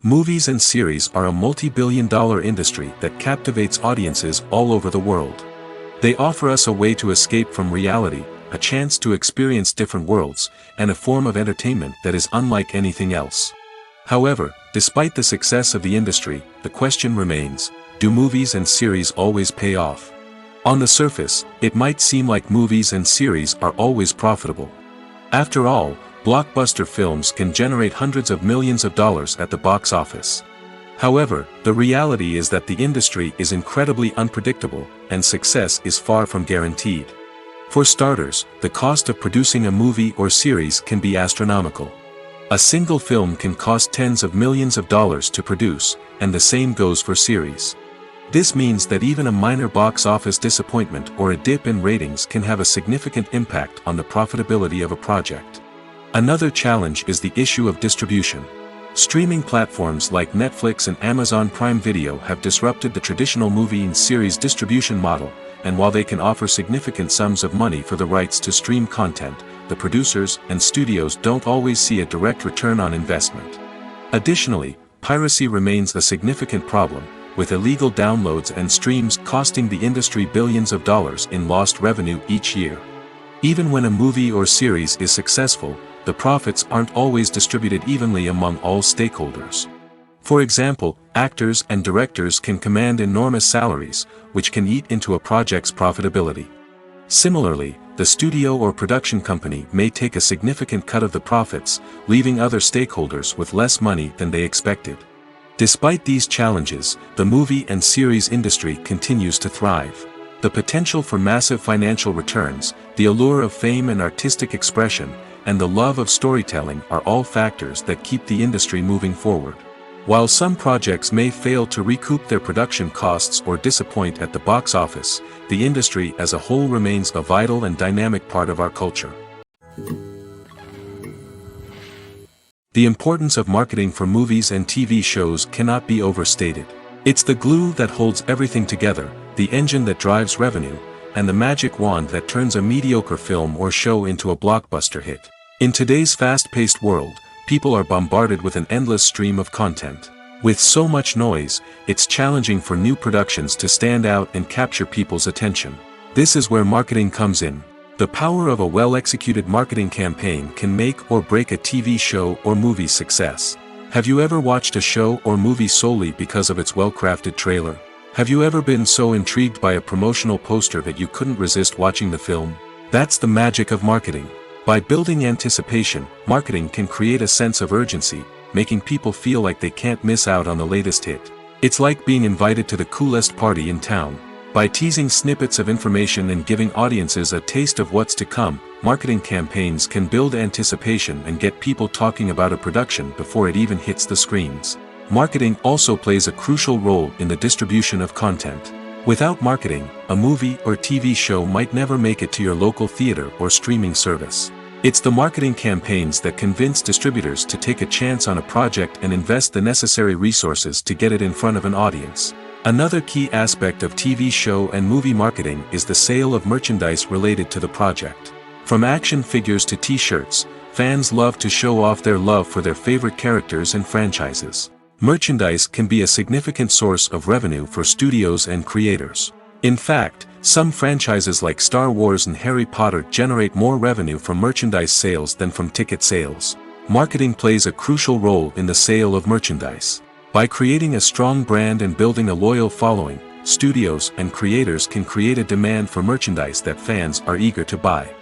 S1: Movies and series are a multi-billion-dollar industry that captivates audiences all over the world. They offer us a way to escape from reality, a chance to experience different worlds, and a form of entertainment that is unlike anything else. However, despite the success of the industry, the question remains, do movies and series always pay off? On the surface, it might seem like movies and series are always profitable. After all, blockbuster films can generate hundreds of millions of dollars at the box office. However, the reality is that the industry is incredibly unpredictable, and success is far from guaranteed. For starters, the cost of producing a movie or series can be astronomical. A single film can cost tens of millions of dollars to produce, and the same goes for series. This means that even a minor box office disappointment or a dip in ratings can have a significant impact on the profitability of a project. Another challenge is the issue of distribution. Streaming platforms like Netflix and Amazon Prime Video have disrupted the traditional movie and series distribution model, and while they can offer significant sums of money for the rights to stream content, the producers and studios don't always see a direct return on investment. Additionally, piracy remains a significant problem, with illegal downloads and streams costing the industry billions of dollars in lost revenue each year. Even when a movie or series is successful, the profits aren't always distributed evenly among all stakeholders. For example, actors and directors can command enormous salaries, which can eat into a project's profitability. Similarly, the studio or production company may take a significant cut of the profits, leaving other stakeholders with less money than they expected. Despite these challenges, the movie and series industry continues to thrive. The potential for massive financial returns, the allure of fame and artistic expression, and the love of storytelling are all factors that keep the industry moving forward. While some projects may fail to recoup their production costs or disappoint at the box office, the industry as a whole remains a vital and dynamic part of our culture. The importance of marketing for movies and TV shows cannot be overstated. It's the glue that holds everything together, the engine that drives revenue, and the magic wand that turns a mediocre film or show into a blockbuster hit. In today's fast-paced world, people are bombarded with an endless stream of content. With so much noise, it's challenging for new productions to stand out and capture people's attention. This is where marketing comes in. The power of a well-executed marketing campaign can make or break a TV show or movie's success. Have you ever watched a show or movie solely because of its well-crafted trailer? Have you ever been so intrigued by a promotional poster that you couldn't resist watching the film? That's the magic of marketing. By building anticipation, marketing can create a sense of urgency, making people feel like they can't miss out on the latest hit. It's like being invited to the coolest party in town. By teasing snippets of information and giving audiences a taste of what's to come, marketing campaigns can build anticipation and get people talking about a production before it even hits the screens. Marketing also plays a crucial role in the distribution of content. Without marketing, a movie or TV show might never make it to your local theater or streaming service. It's the marketing campaigns that convince distributors to take a chance on a project and invest the necessary resources to get it in front of an audience. Another key aspect of TV show and movie marketing is the sale of merchandise related to the project. From action figures to t-shirts, fans love to show off their love for their favorite characters and franchises. Merchandise can be a significant source of revenue for studios and creators. In fact, some franchises like Star Wars and Harry Potter generate more revenue from merchandise sales than from ticket sales. Marketing plays a crucial role in the sale of merchandise. By creating a strong brand and building a loyal following, studios and creators can create a demand for merchandise that fans are eager to buy.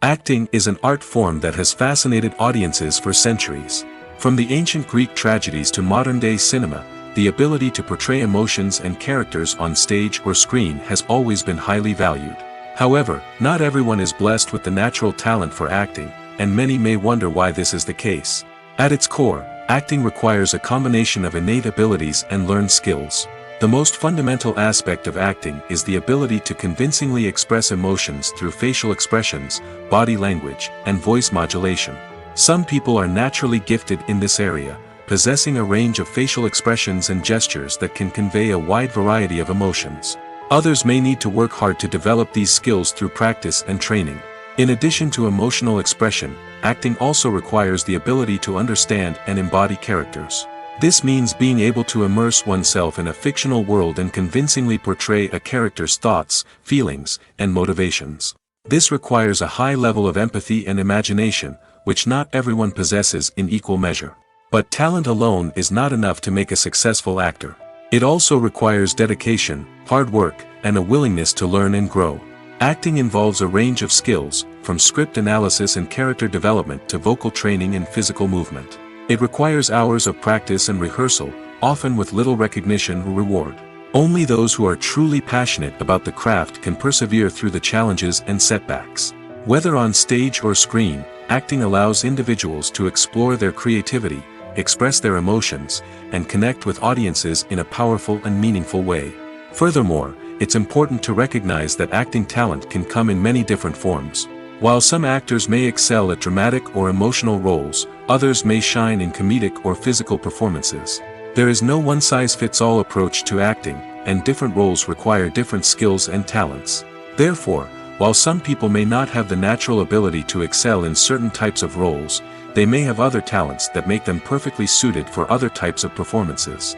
S1: Acting is an art form that has fascinated audiences for centuries. From the ancient Greek tragedies to modern-day cinema, the ability to portray emotions and characters on stage or screen has always been highly valued. However, not everyone is blessed with the natural talent for acting, and many may wonder why this is the case. At its core, acting requires a combination of innate abilities and learned skills. The most fundamental aspect of acting is the ability to convincingly express emotions through facial expressions, body language, and voice modulation. Some people are naturally gifted in this area, possessing a range of facial expressions and gestures that can convey a wide variety of emotions. Others may need to work hard to develop these skills through practice and training. In addition to emotional expression, acting also requires the ability to understand and embody characters. This means being able to immerse oneself in a fictional world and convincingly portray a character's thoughts, feelings, and motivations. This requires a high level of empathy and imagination, which not everyone possesses in equal measure. But talent alone is not enough to make a successful actor. It also requires dedication, hard work, and a willingness to learn and grow. Acting involves a range of skills, from script analysis and character development to vocal training and physical movement. It requires hours of practice and rehearsal, often with little recognition or reward. Only those who are truly passionate about the craft can persevere through the challenges and setbacks. Whether on stage or screen, acting allows individuals to explore their creativity, express their emotions, and connect with audiences in a powerful and meaningful way. Furthermore, it's important to recognize that acting talent can come in many different forms. While some actors may excel at dramatic or emotional roles, others may shine in comedic or physical performances. There is no one-size-fits-all approach to acting, and different roles require different skills and talents. Therefore, while some people may not have the natural ability to excel in certain types of roles, they may have other talents that make them perfectly suited for other types of performances.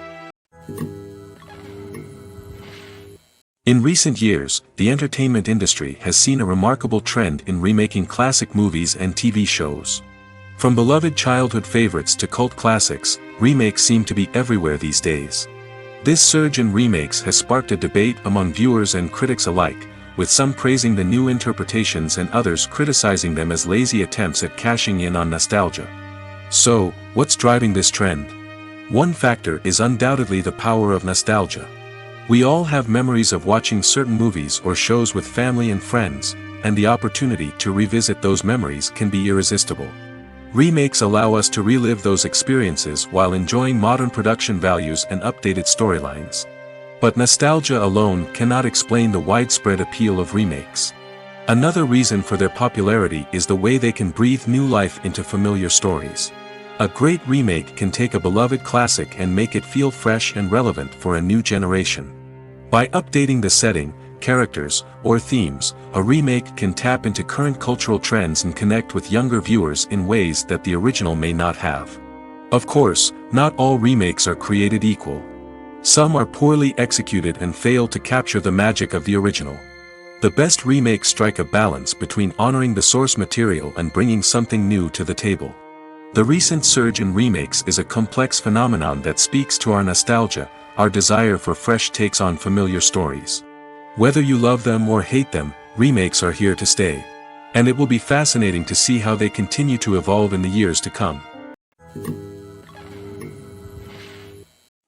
S1: In recent years, the entertainment industry has seen a remarkable trend in remaking classic movies and TV shows. From beloved childhood favorites to cult classics, remakes seem to be everywhere these days. This surge in remakes has sparked a debate among viewers and critics alike, with some praising the new interpretations and others criticizing them as lazy attempts at cashing in on nostalgia. So, what's driving this trend? One factor is undoubtedly the power of nostalgia. We all have memories of watching certain movies or shows with family and friends, and the opportunity to revisit those memories can be irresistible. Remakes allow us to relive those experiences while enjoying modern production values and updated storylines. But nostalgia alone cannot explain the widespread appeal of remakes. Another reason for their popularity is the way they can breathe new life into familiar stories. A great remake can take a beloved classic and make it feel fresh and relevant for a new generation. By updating the setting, characters, or themes, a remake can tap into current cultural trends and connect with younger viewers in ways that the original may not have. Of course, not all remakes are created equal. Some are poorly executed and fail to capture the magic of the original. The best remakes strike a balance between honoring the source material and bringing something new to the table. The recent surge in remakes is a complex phenomenon that speaks to our nostalgia, our desire for fresh takes on familiar stories. Whether you love them or hate them, remakes are here to stay. And it will be fascinating to see how they continue to evolve in the years to come.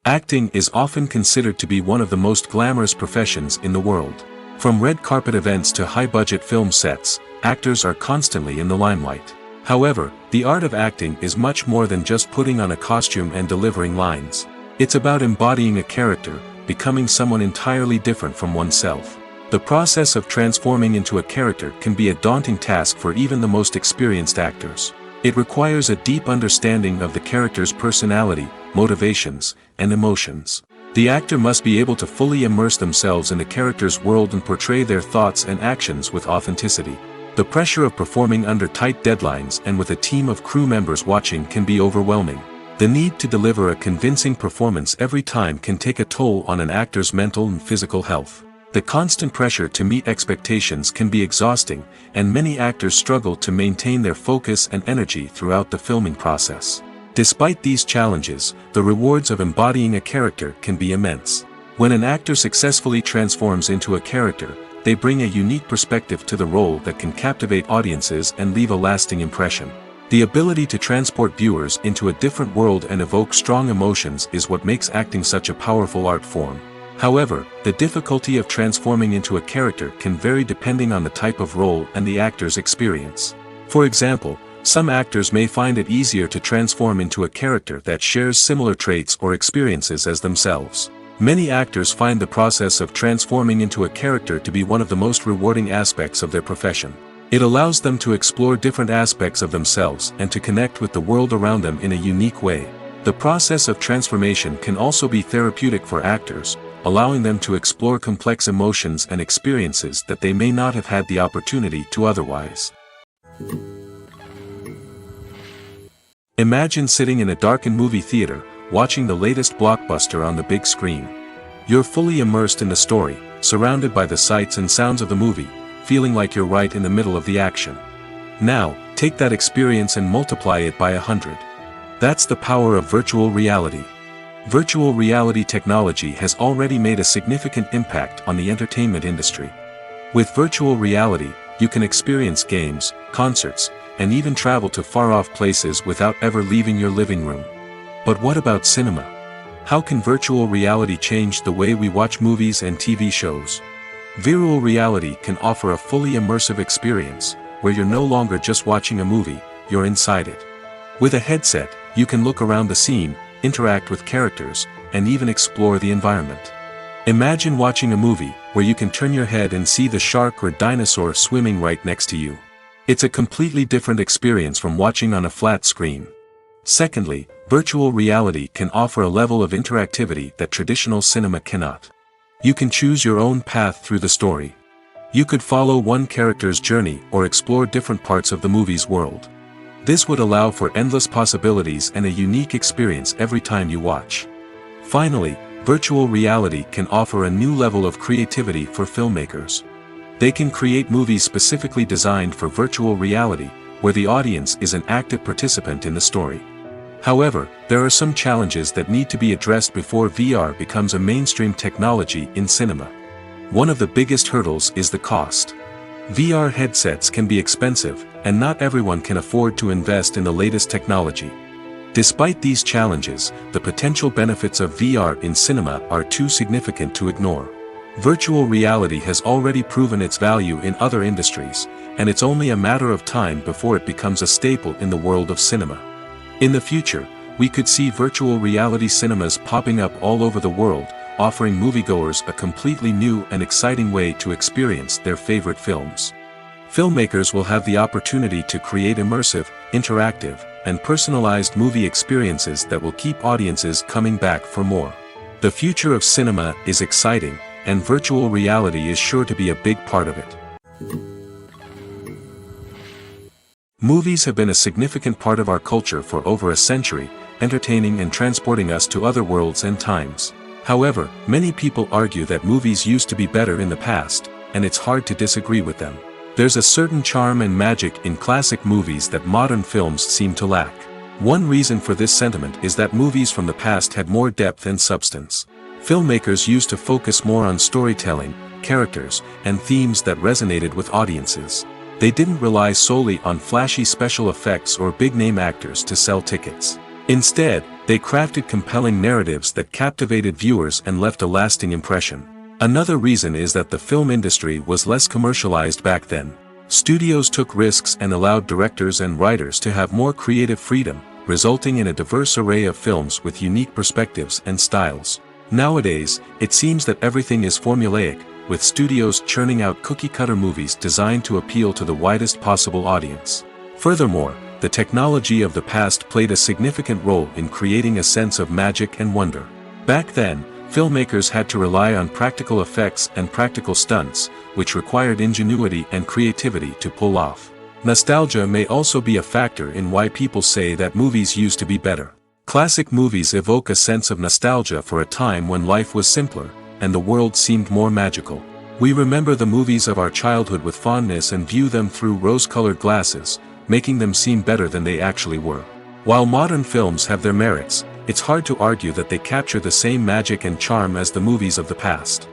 S1: Acting is often considered to be one of the most glamorous professions in the world. From red carpet events to high-budget film sets, actors are constantly in the limelight. However, the art of acting is much more than just putting on a costume and delivering lines. It's about embodying a character, becoming someone entirely different from oneself. The process of transforming into a character can be a daunting task for even the most experienced actors. It requires a deep understanding of the character's personality, motivations, and emotions. The actor must be able to fully immerse themselves in the character's world and portray their thoughts and actions with authenticity. The pressure of performing under tight deadlines and with a team of crew members watching can be overwhelming. The need to deliver a convincing performance every time can take a toll on an actor's mental and physical health. The constant pressure to meet expectations can be exhausting, and many actors struggle to maintain their focus and energy throughout the filming process. Despite these challenges, the rewards of embodying a character can be immense. When an actor successfully transforms into a character, they bring a unique perspective to the role that can captivate audiences and leave a lasting impression. The ability to transport viewers into a different world and evoke strong emotions is what makes acting such a powerful art form. However, the difficulty of transforming into a character can vary depending on the type of role and the actor's experience. For example, some actors may find it easier to transform into a character that shares similar traits or experiences as themselves. Many actors find the process of transforming into a character to be one of the most rewarding aspects of their profession. It allows them to explore different aspects of themselves and to connect with the world around them in a unique way. The process of transformation can also be therapeutic for actors, allowing them to explore complex emotions and experiences that they may not have had the opportunity to otherwise. Imagine sitting in a darkened movie theater, watching the latest blockbuster on the big screen. You're fully immersed in the story, surrounded by the sights and sounds of the movie, feeling like you're right in the middle of the action. Now, take that experience and multiply it by 100. That's the power of virtual reality. Virtual reality technology has already made a significant impact on the entertainment industry. With virtual reality, you can experience games, concerts, and even travel to far-off places without ever leaving your living room. But what about cinema? How can virtual reality change the way we watch movies and TV shows? Virtual reality can offer a fully immersive experience, where you're no longer just watching a movie, you're inside it. With a headset, you can look around the scene, interact with characters, and even explore the environment. Imagine watching a movie, where you can turn your head and see the shark or dinosaur swimming right next to you. It's a completely different experience from watching on a flat screen. Secondly, virtual reality can offer a level of interactivity that traditional cinema cannot. You can choose your own path through the story. You could follow one character's journey or explore different parts of the movie's world. This would allow for endless possibilities and a unique experience every time you watch. Finally, virtual reality can offer a new level of creativity for filmmakers. They can create movies specifically designed for virtual reality, where the audience is an active participant in the story. However, there are some challenges that need to be addressed before VR becomes a mainstream technology in cinema. One of the biggest hurdles is the cost. VR headsets can be expensive, and not everyone can afford to invest in the latest technology. Despite these challenges, the potential benefits of VR in cinema are too significant to ignore. Virtual reality has already proven its value in other industries, and it's only a matter of time before it becomes a staple in the world of cinema. In the future, we could see virtual reality cinemas popping up all over the world, offering moviegoers a completely new and exciting way to experience their favorite films. Filmmakers will have the opportunity to create immersive, interactive, and personalized movie experiences that will keep audiences coming back for more. The future of cinema is exciting, and virtual reality is sure to be a big part of it. Movies have been a significant part of our culture for over a century, entertaining and transporting us to other worlds and times. However, many people argue that movies used to be better in the past, and it's hard to disagree with them. There's a certain charm and magic in classic movies that modern films seem to lack. One reason for this sentiment is that movies from the past had more depth and substance. Filmmakers used to focus more on storytelling, characters, and themes that resonated with audiences. They didn't rely solely on flashy special effects or big-name actors to sell tickets. Instead, they crafted compelling narratives that captivated viewers and left a lasting impression. Another reason is that the film industry was less commercialized back then. Studios took risks and allowed directors and writers to have more creative freedom, resulting in a diverse array of films with unique perspectives and styles. Nowadays, it seems that everything is formulaic, with studios churning out cookie-cutter movies designed to appeal to the widest possible audience. Furthermore, the technology of the past played a significant role in creating a sense of magic and wonder. Back then, filmmakers had to rely on practical effects and practical stunts, which required ingenuity and creativity to pull off. Nostalgia may also be a factor in why people say that movies used to be better. Classic movies evoke a sense of nostalgia for a time when life was simpler, and the world seemed more magical. We remember the movies of our childhood with fondness and view them through rose-colored glasses, making them seem better than they actually were. While modern films have their merits, it's hard to argue that they capture the same magic and charm as the movies of the past.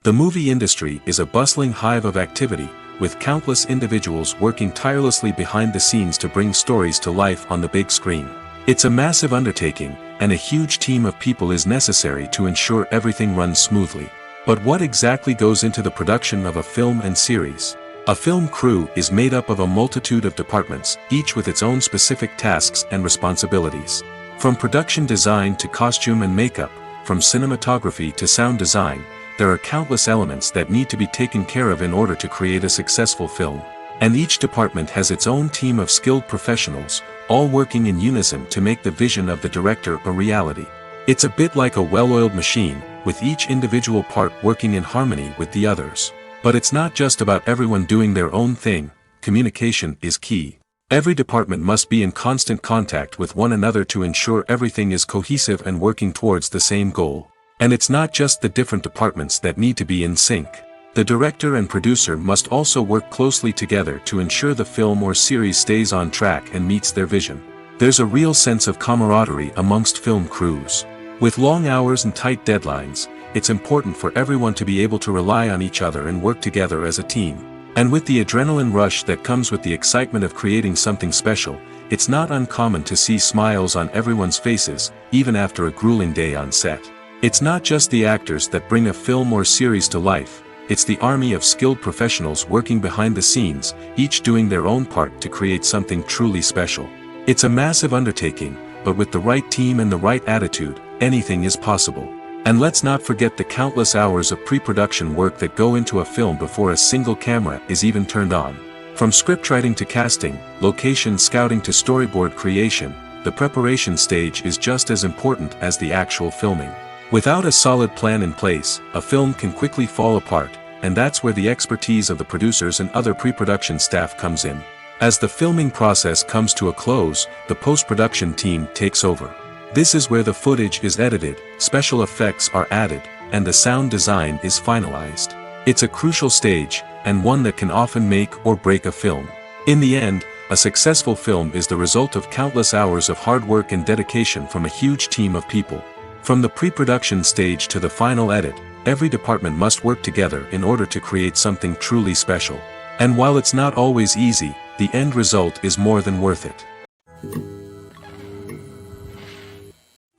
S1: The movie industry is a bustling hive of activity, with countless individuals working tirelessly behind the scenes to bring stories to life on the big screen. It's a massive undertaking, and a huge team of people is necessary to ensure everything runs smoothly. But what exactly goes into the production of a film and series? A film crew is made up of a multitude of departments, each with its own specific tasks and responsibilities. From production design to costume and makeup, from cinematography to sound design, there are countless elements that need to be taken care of in order to create a successful film. And each department has its own team of skilled professionals, all working in unison to make the vision of the director a reality. It's a bit like a well-oiled machine, with each individual part working in harmony with the others. But it's not just about everyone doing their own thing. Communication is key. Every department must be in constant contact with one another to ensure everything is cohesive and working towards the same goal. And it's not just the different departments that need to be in sync. The director and producer must also work closely together to ensure the film or series stays on track and meets their vision. There's a real sense of camaraderie amongst film crews. With long hours and tight deadlines, it's important for everyone to be able to rely on each other and work together as a team. And with the adrenaline rush that comes with the excitement of creating something special, it's not uncommon to see smiles on everyone's faces, even after a grueling day on set. It's not just the actors that bring a film or series to life, it's the army of skilled professionals working behind the scenes, each doing their own part to create something truly special. It's a massive undertaking, but with the right team and the right attitude, anything is possible. And let's not forget the countless hours of pre-production work that go into a film before a single camera is even turned on. From scriptwriting to casting, location scouting to storyboard creation, the preparation stage is just as important as the actual filming. Without a solid plan in place, a film can quickly fall apart, and that's where the expertise of the producers and other pre-production staff comes in. As the filming process comes to a close, the post-production team takes over. This is where the footage is edited, special effects are added, and the sound design is finalized. It's a crucial stage, and one that can often make or break a film. In the end, a successful film is the result of countless hours of hard work and dedication from a huge team of people. From the pre-production stage to the final edit, every department must work together in order to create something truly special. And while it's not always easy, the end result is more than worth it.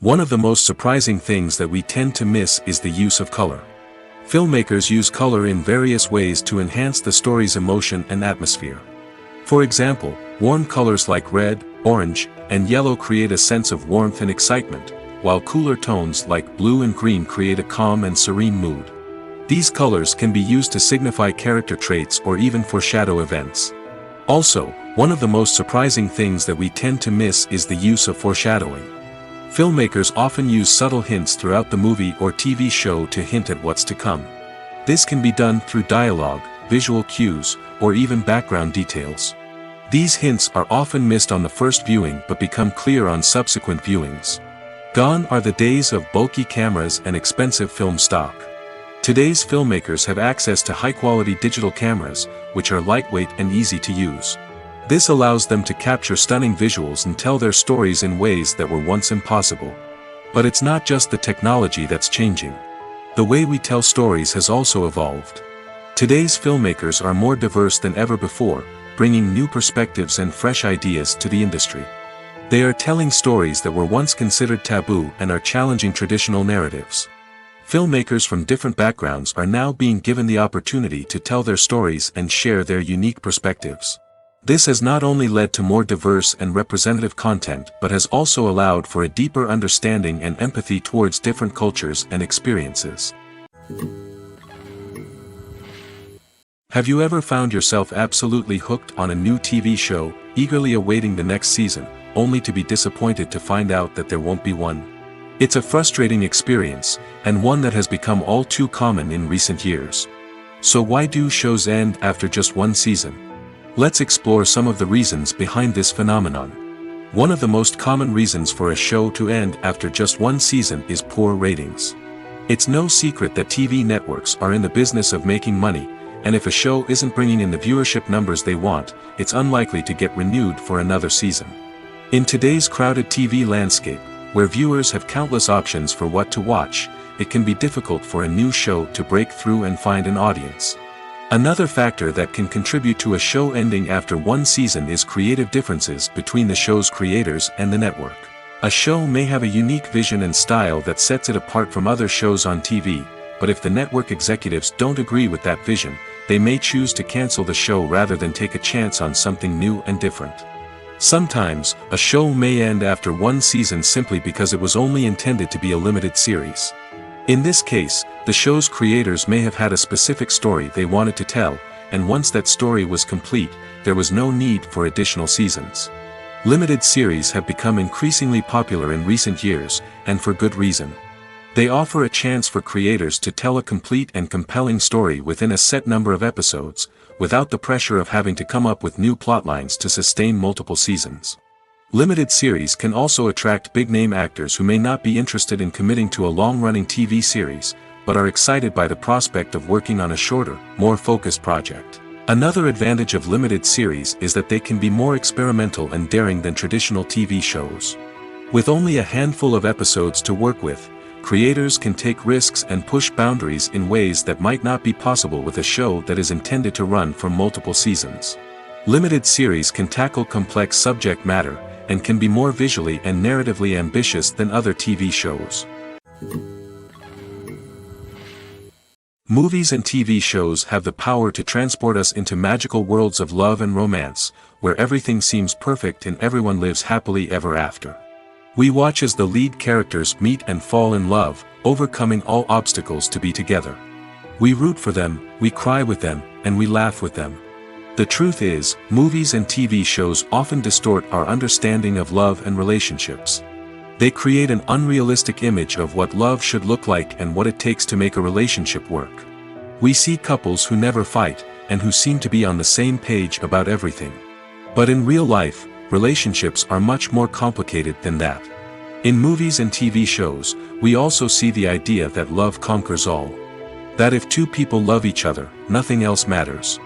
S1: One of the most surprising things that we tend to miss is the use of color. Filmmakers use color in various ways to enhance the story's emotion and atmosphere. For example, warm colors like red, orange, and yellow create a sense of warmth and excitement, while cooler tones like blue and green create a calm and serene mood. These colors can be used to signify character traits or even foreshadow events. Also, one of the most surprising things that we tend to miss is the use of foreshadowing. Filmmakers often use subtle hints throughout the movie or TV show to hint at what's to come. This can be done through dialogue, visual cues, or even background details. These hints are often missed on the first viewing but become clear on subsequent viewings. Gone are the days of bulky cameras and expensive film stock. Today's filmmakers have access to high-quality digital cameras, which are lightweight and easy to use. This allows them to capture stunning visuals and tell their stories in ways that were once impossible. But it's not just the technology that's changing. The way we tell stories has also evolved. Today's filmmakers are more diverse than ever before, bringing new perspectives and fresh ideas to the industry. They are telling stories that were once considered taboo and are challenging traditional narratives. Filmmakers from different backgrounds are now being given the opportunity to tell their stories and share their unique perspectives. This has not only led to more diverse and representative content but has also allowed for a deeper understanding and empathy towards different cultures and experiences. Have you ever found yourself absolutely hooked on a new TV show, eagerly awaiting the next season, only to be disappointed to find out that there won't be one? It's a frustrating experience, and one that has become all too common in recent years. So why do shows end after just one season? Let's explore some of the reasons behind this phenomenon. One of the most common reasons for a show to end after just one season is poor ratings. It's no secret that TV networks are in the business of making money, and if a show isn't bringing in the viewership numbers they want, it's unlikely to get renewed for another season. In today's crowded TV landscape, where viewers have countless options for what to watch, it can be difficult for a new show to break through and find an audience. Another factor that can contribute to a show ending after one season is creative differences between the show's creators and the network. A show may have a unique vision and style that sets it apart from other shows on TV, but if the network executives don't agree with that vision, they may choose to cancel the show rather than take a chance on something new and different. Sometimes, a show may end after one season simply because it was only intended to be a limited series. In this case, the show's creators may have had a specific story they wanted to tell, and once that story was complete, there was no need for additional seasons. Limited series have become increasingly popular in recent years, and for good reason. They offer a chance for creators to tell a complete and compelling story within a set number of episodes, without the pressure of having to come up with new plotlines to sustain multiple seasons. Limited series can also attract big-name actors who may not be interested in committing to a long-running TV series, but are excited by the prospect of working on a shorter, more focused project. Another advantage of limited series is that they can be more experimental and daring than traditional TV shows. With only a handful of episodes to work with, creators can take risks and push boundaries in ways that might not be possible with a show that is intended to run for multiple seasons. Limited series can tackle complex subject matter, and can be more visually and narratively ambitious than other TV shows. Movies and TV shows have the power to transport us into magical worlds of love and romance, where everything seems perfect and everyone lives happily ever after. We watch as the lead characters meet and fall in love, overcoming all obstacles to be together. We root for them, we cry with them, and we laugh with them. The truth is, movies and TV shows often distort our understanding of love and relationships. They create an unrealistic image of what love should look like and what it takes to make a relationship work. We see couples who never fight, and who seem to be on the same page about everything. But in real life, relationships are much more complicated than that. In movies and TV shows, we also see the idea that love conquers all. That if two people love each other, nothing else matters.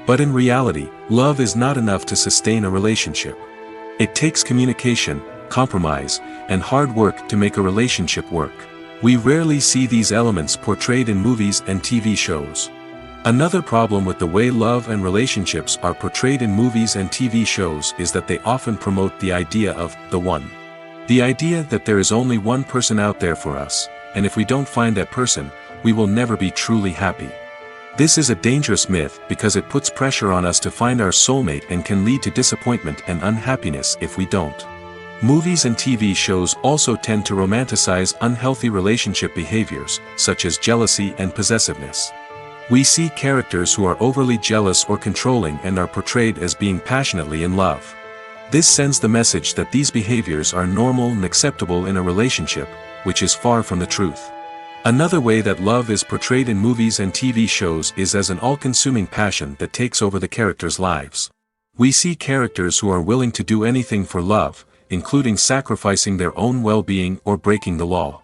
S1: But in reality, love is not enough to sustain a relationship. It takes communication, compromise, and hard work to make a relationship work. We rarely see these elements portrayed in movies and TV shows. Another problem with the way love and relationships are portrayed in movies and TV shows is that they often promote the idea of the one. The idea that there is only one person out there for us, and if we don't find that person, we will never be truly happy. This is a dangerous myth because it puts pressure on us to find our soulmate and can lead to disappointment and unhappiness if we don't. Movies and TV shows also tend to romanticize unhealthy relationship behaviors, such as jealousy and possessiveness. We see characters who are overly jealous or controlling and are portrayed as being passionately in love. This sends the message that these behaviors are normal and acceptable in a relationship, which is far from the truth. Another way that love is portrayed in movies and TV shows is as an all-consuming passion that takes over the characters' lives. We see characters who are willing to do anything for love, including sacrificing their own well-being or breaking the law.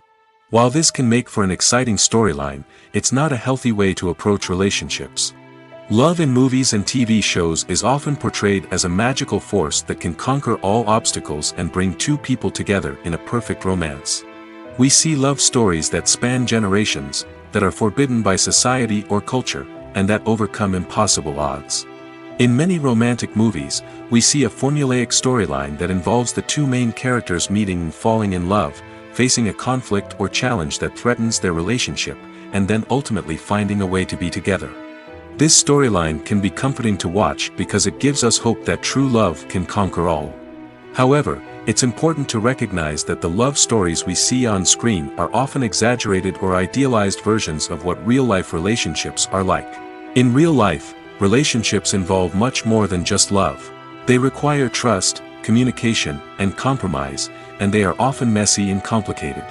S1: While this can make for an exciting storyline, it's not a healthy way to approach relationships. Love in movies and TV shows is often portrayed as a magical force that can conquer all obstacles and bring two people together in a perfect romance. We see love stories that span generations, that are forbidden by society or culture, and that overcome impossible odds. In many romantic movies, we see a formulaic storyline that involves the two main characters meeting and falling in love, facing a conflict or challenge that threatens their relationship, and then ultimately finding a way to be together. This storyline can be comforting to watch because it gives us hope that true love can conquer all. However, it's important to recognize that the love stories we see on screen are often exaggerated or idealized versions of what real-life relationships are like. In real life, relationships involve much more than just love. They require trust, communication, and compromise, and they are often messy and complicated.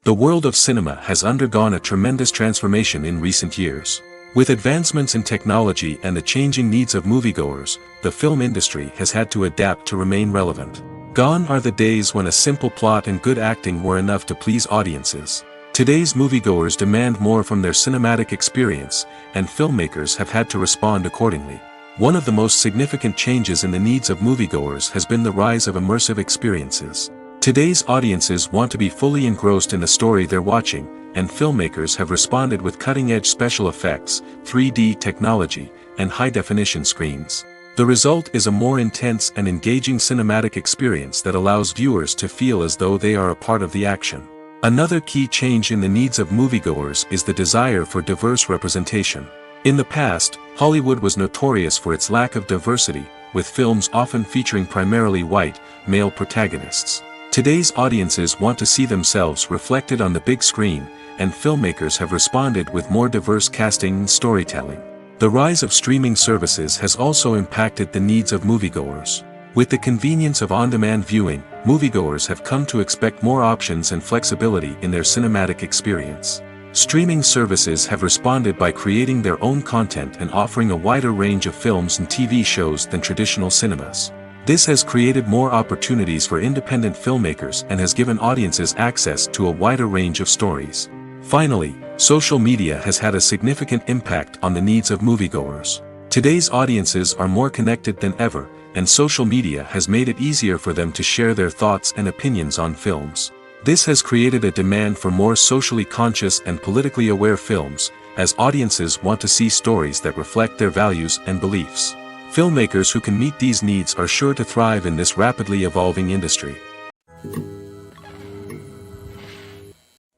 S1: The world of cinema has undergone a tremendous transformation in recent years. With advancements in technology and the changing needs of moviegoers, the film industry has had to adapt to remain relevant. Gone are the days when a simple plot and good acting were enough to please audiences. Today's moviegoers demand more from their cinematic experience, and filmmakers have had to respond accordingly. One of the most significant changes in the needs of moviegoers has been the rise of immersive experiences. Today's audiences want to be fully engrossed in the story they're watching, and filmmakers have responded with cutting-edge special effects, 3D technology, and high-definition screens. The result is a more intense and engaging cinematic experience that allows viewers to feel as though they are a part of the action. Another key change in the needs of moviegoers is the desire for diverse representation. In the past, Hollywood was notorious for its lack of diversity, with films often featuring primarily white, male protagonists. Today's audiences want to see themselves reflected on the big screen, and filmmakers have responded with more diverse casting and storytelling. The rise of streaming services has also impacted the needs of moviegoers. With the convenience of on-demand viewing, moviegoers have come to expect more options and flexibility in their cinematic experience. Streaming services have responded by creating their own content and offering a wider range of films and TV shows than traditional cinemas. This has created more opportunities for independent filmmakers and has given audiences access to a wider range of stories. Finally, social media has had a significant impact on the needs of moviegoers. Today's audiences are more connected than ever, and social media has made it easier for them to share their thoughts and opinions on films. This has created a demand for more socially conscious and politically aware films, as audiences want to see stories that reflect their values and beliefs. Filmmakers who can meet these needs are sure to thrive in this rapidly evolving industry.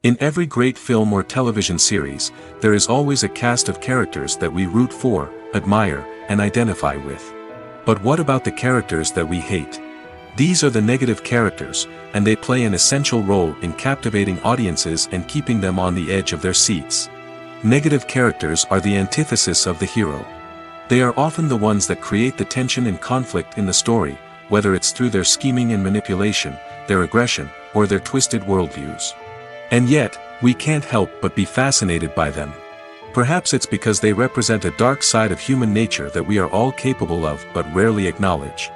S1: In every great film or television series, there is always a cast of characters that we root for, admire, and identify with. But what about the characters that we hate? These are the negative characters, and they play an essential role in captivating audiences and keeping them on the edge of their seats. Negative characters are the antithesis of the hero. They are often the ones that create the tension and conflict in the story, whether it's through their scheming and manipulation, their aggression, or their twisted worldviews. And yet, we can't help but be fascinated by them. Perhaps it's because they represent a dark side of human nature that we are all capable of but rarely acknowledge.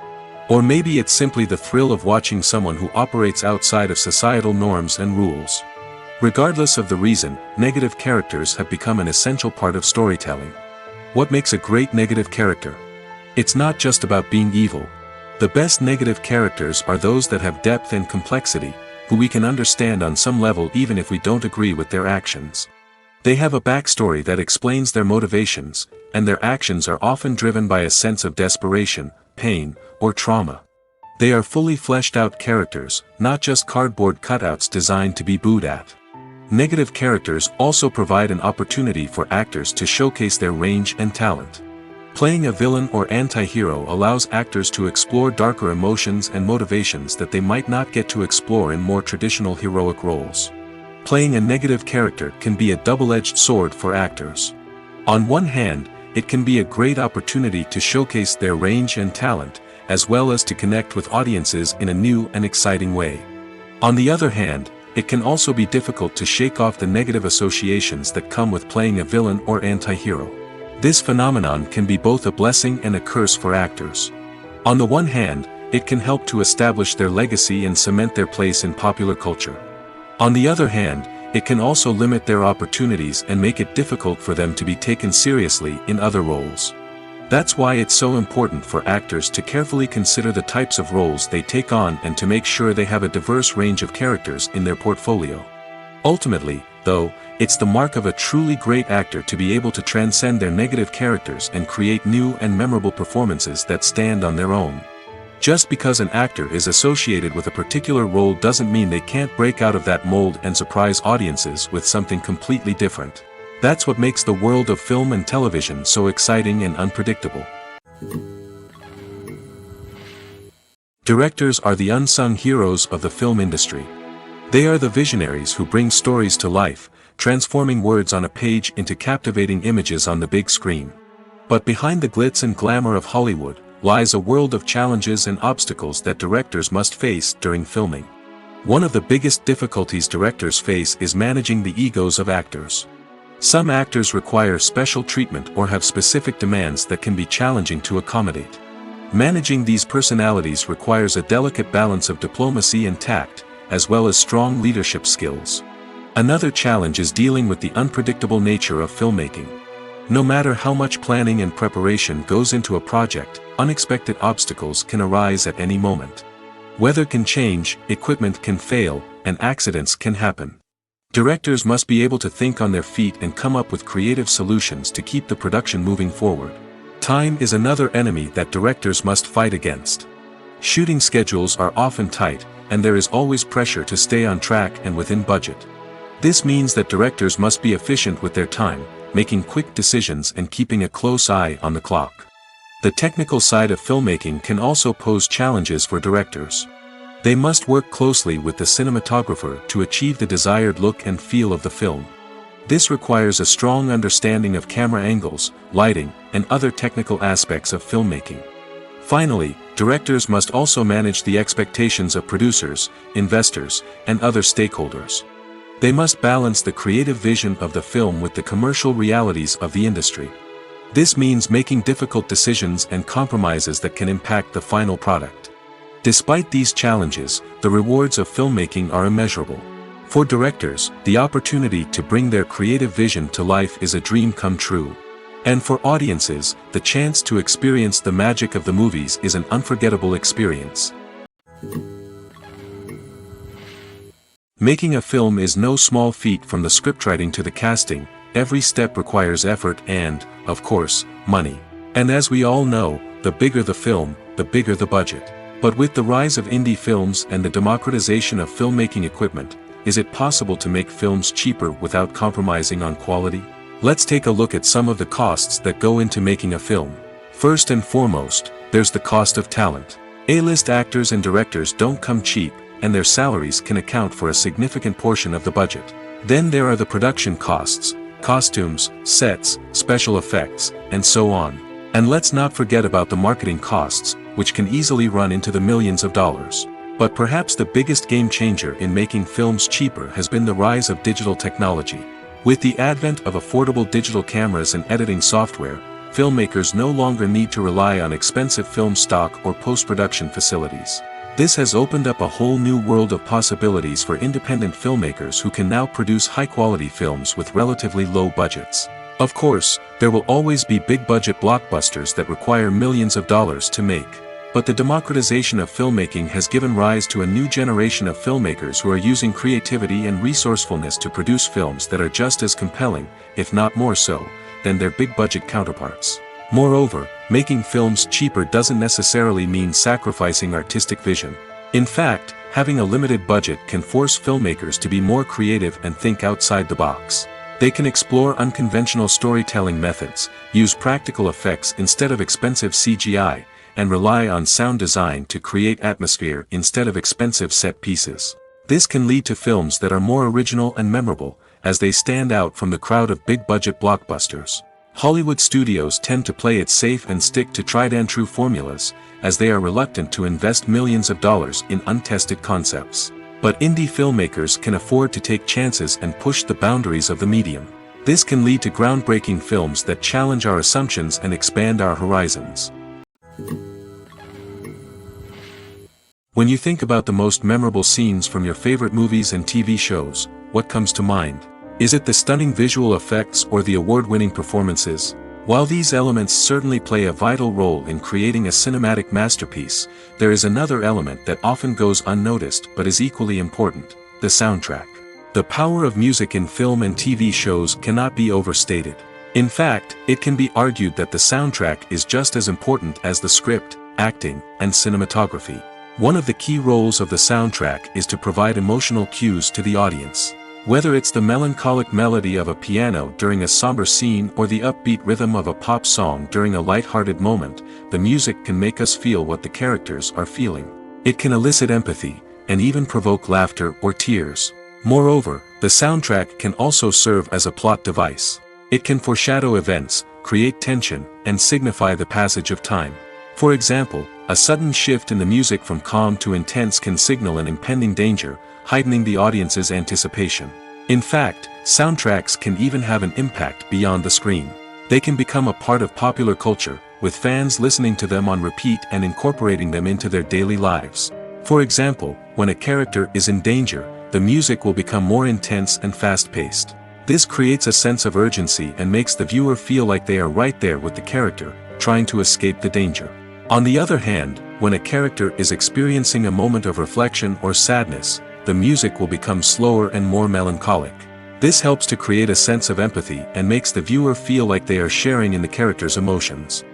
S1: Or maybe it's simply the thrill of watching someone who operates outside of societal norms and rules. Regardless of the reason, negative characters have become an essential part of storytelling. What makes a great negative character? It's not just about being evil. The best negative characters are those that have depth and complexity, who we can understand on some level even if we don't agree with their actions. They have a backstory that explains their motivations, and their actions are often driven by a sense of desperation, pain, or trauma. They are fully fleshed out characters, not just cardboard cutouts designed to be booed at. Negative characters also provide an opportunity for actors to showcase their range and talent. Playing a villain or anti-hero allows actors to explore darker emotions and motivations that they might not get to explore in more traditional heroic roles. Playing a negative character can be a double-edged sword for actors. On one hand, it can be a great opportunity to showcase their range and talent, as well as to connect with audiences in a new and exciting way. On the other hand, it can also be difficult to shake off the negative associations that come with playing a villain or anti-hero. This phenomenon can be both a blessing and a curse for actors. On the one hand, it can help to establish their legacy and cement their place in popular culture. On the other hand, it can also limit their opportunities and make it difficult for them to be taken seriously in other roles. That's why it's so important for actors to carefully consider the types of roles they take on and to make sure they have a diverse range of characters in their portfolio. Ultimately, though, it's the mark of a truly great actor to be able to transcend their negative characters and create new and memorable performances that stand on their own. Just because an actor is associated with a particular role doesn't mean they can't break out of that mold and surprise audiences with something completely different. That's what makes the world of film and television so exciting and unpredictable. Directors are the unsung heroes of the film industry. They are the visionaries who bring stories to life, transforming words on a page into captivating images on the big screen. But behind the glitz and glamour of Hollywood lies a world of challenges and obstacles that directors must face during filming. One of the biggest difficulties directors face is managing the egos of actors. Some actors require special treatment or have specific demands that can be challenging to accommodate. Managing these personalities requires a delicate balance of diplomacy and tact, as well as strong leadership skills. Another challenge is dealing with the unpredictable nature of filmmaking. No matter how much planning and preparation goes into a project, unexpected obstacles can arise at any moment. Weather can change, equipment can fail, and accidents can happen. Directors must be able to think on their feet and come up with creative solutions to keep the production moving forward. Time is another enemy that directors must fight against. Shooting schedules are often tight, and there is always pressure to stay on track and within budget. This means that directors must be efficient with their time, making quick decisions and keeping a close eye on the clock. The technical side of filmmaking can also pose challenges for directors. They must work closely with the cinematographer to achieve the desired look and feel of the film. This requires a strong understanding of camera angles, lighting, and other technical aspects of filmmaking. Finally, directors must also manage the expectations of producers, investors, and other stakeholders. They must balance the creative vision of the film with the commercial realities of the industry. This means making difficult decisions and compromises that can impact the final product. Despite these challenges, the rewards of filmmaking are immeasurable. For directors, the opportunity to bring their creative vision to life is a dream come true. And for audiences, the chance to experience the magic of the movies is an unforgettable experience. Making a film is no small feat. From the scriptwriting to the casting, every step requires effort and, of course, money. And as we all know, the bigger the film, the bigger the budget. But with the rise of indie films and the democratization of filmmaking equipment, is it possible to make films cheaper without compromising on quality? Let's take a look at some of the costs that go into making a film. First and foremost, there's the cost of talent. A-list actors and directors don't come cheap, and their salaries can account for a significant portion of the budget. Then there are the production costs, costumes, sets, special effects, and so on. And let's not forget about the marketing costs, which can easily run into the millions of dollars. But perhaps the biggest game changer in making films cheaper has been the rise of digital technology. With the advent of affordable digital cameras and editing software, filmmakers no longer need to rely on expensive film stock or post-production facilities. This has opened up a whole new world of possibilities for independent filmmakers who can now produce high-quality films with relatively low budgets. Of course, there will always be big-budget blockbusters that require millions of dollars to make. But the democratization of filmmaking has given rise to a new generation of filmmakers who are using creativity and resourcefulness to produce films that are just as compelling, if not more so, than their big-budget counterparts. Moreover, making films cheaper doesn't necessarily mean sacrificing artistic vision. In fact, having a limited budget can force filmmakers to be more creative and think outside the box. They can explore unconventional storytelling methods, use practical effects instead of expensive CGI, and rely on sound design to create atmosphere instead of expensive set pieces. This can lead to films that are more original and memorable, as they stand out from the crowd of big-budget blockbusters. Hollywood studios tend to play it safe and stick to tried-and-true formulas, as they are reluctant to invest millions of dollars in untested concepts. But indie filmmakers can afford to take chances and push the boundaries of the medium. This can lead to groundbreaking films that challenge our assumptions and expand our horizons. When you think about the most memorable scenes from your favorite movies and TV shows, what comes to mind? Is it the stunning visual effects or the award-winning performances? While these elements certainly play a vital role in creating a cinematic masterpiece, there is another element that often goes unnoticed but is equally important: the soundtrack. The power of music in film and TV shows cannot be overstated. In fact, it can be argued that the soundtrack is just as important as the script, acting, and cinematography. One of the key roles of the soundtrack is to provide emotional cues to the audience. Whether it's the melancholic melody of a piano during a somber scene or the upbeat rhythm of a pop song during a light-hearted moment, the music can make us feel what the characters are feeling. It can elicit empathy, and even provoke laughter or tears. Moreover, the soundtrack can also serve as a plot device. It can foreshadow events, create tension, and signify the passage of time. For example, a sudden shift in the music from calm to intense can signal an impending danger, heightening the audience's anticipation. In fact, soundtracks can even have an impact beyond the screen. They can become a part of popular culture, with fans listening to them on repeat and incorporating them into their daily lives. For example, when a character is in danger, the music will become more intense and fast-paced. This creates a sense of urgency and makes the viewer feel like they are right there with the character, trying to escape the danger. On the other hand, when a character is experiencing a moment of reflection or sadness, the music will become slower and more melancholic. This helps to create a sense of empathy and makes the viewer feel like they are sharing in the character's emotions.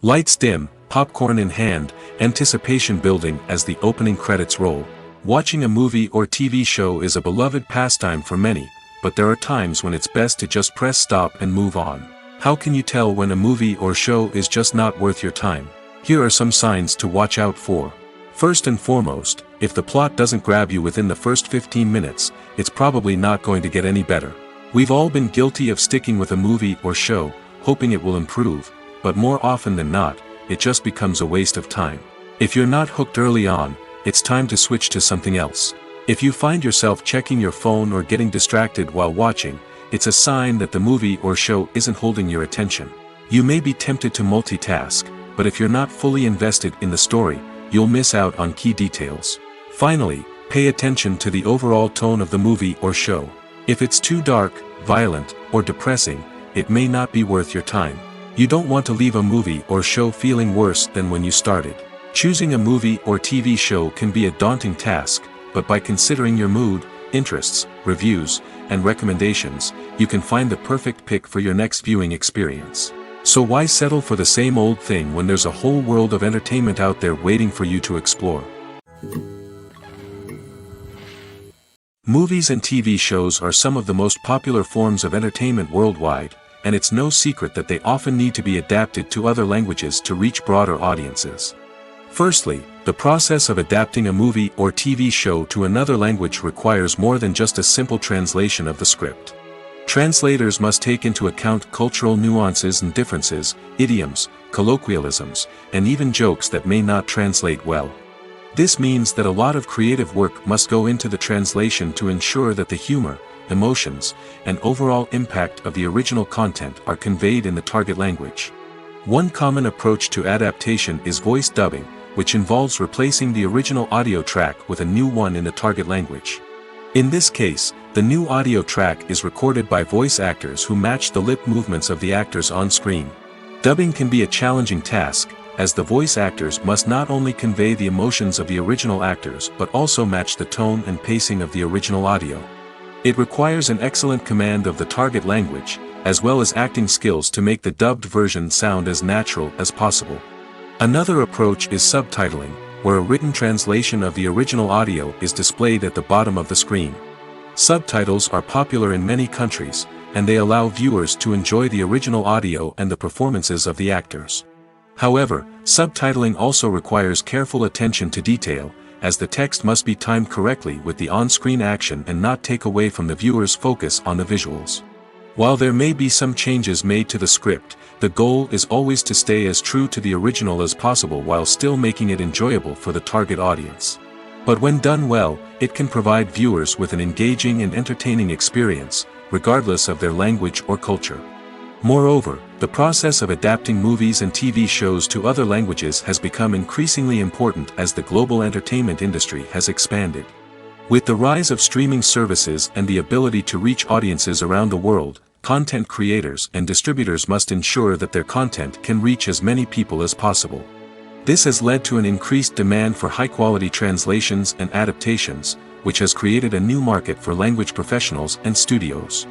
S1: Lights dim, popcorn in hand, anticipation building as the opening credits roll. Watching a movie or TV show is a beloved pastime for many, but there are times when it's best to just press stop and move on. How can you tell when a movie or show is just not worth your time? Here are some signs to watch out for. First and foremost, if the plot doesn't grab you within the first 15 minutes, it's probably not going to get any better. We've all been guilty of sticking with a movie or show, hoping it will improve, but more often than not, it just becomes a waste of time. If you're not hooked early on, it's time to switch to something else. If you find yourself checking your phone or getting distracted while watching, it's a sign that the movie or show isn't holding your attention. You may be tempted to multitask, but if you're not fully invested in the story, you'll miss out on key details. Finally, pay attention to the overall tone of the movie or show. If it's too dark, violent, or depressing, it may not be worth your time. You don't want to leave a movie or show feeling worse than when you started. Choosing a movie or TV show can be a daunting task, but by considering your mood, interests, reviews, and recommendations, you can find the perfect pick for your next viewing experience. So why settle for the same old thing when there's a whole world of entertainment out there waiting for you to explore? Movies and TV shows are some of the most popular forms of entertainment worldwide, and it's no secret that they often need to be adapted to other languages to reach broader audiences. Firstly, the process of adapting a movie or TV show to another language requires more than just a simple translation of the script. Translators must take into account cultural nuances and differences, idioms, colloquialisms, and even jokes that may not translate well. This means that a lot of creative work must go into the translation to ensure that the humor, emotions, and overall impact of the original content are conveyed in the target language. One common approach to adaptation is voice dubbing, which involves replacing the original audio track with a new one in the target language. In this case, the new audio track is recorded by voice actors who match the lip movements of the actors on screen. Dubbing can be a challenging task, as the voice actors must not only convey the emotions of the original actors but also match the tone and pacing of the original audio. It requires an excellent command of the target language, as well as acting skills to make the dubbed version sound as natural as possible. Another approach is subtitling, where a written translation of the original audio is displayed at the bottom of the screen. Subtitles are popular in many countries, and they allow viewers to enjoy the original audio and the performances of the actors. However, subtitling also requires careful attention to detail, as the text must be timed correctly with the on-screen action and not take away from the viewer's focus on the visuals. While there may be some changes made to the script, the goal is always to stay as true to the original as possible while still making it enjoyable for the target audience. But when done well, it can provide viewers with an engaging and entertaining experience, regardless of their language or culture. Moreover, the process of adapting movies and TV shows to other languages has become increasingly important as the global entertainment industry has expanded. With the rise of streaming services and the ability to reach audiences around the world, content creators and distributors must ensure that their content can reach as many people as possible. This has led to an increased demand for high-quality translations and adaptations, which has created a new market for language professionals and studios.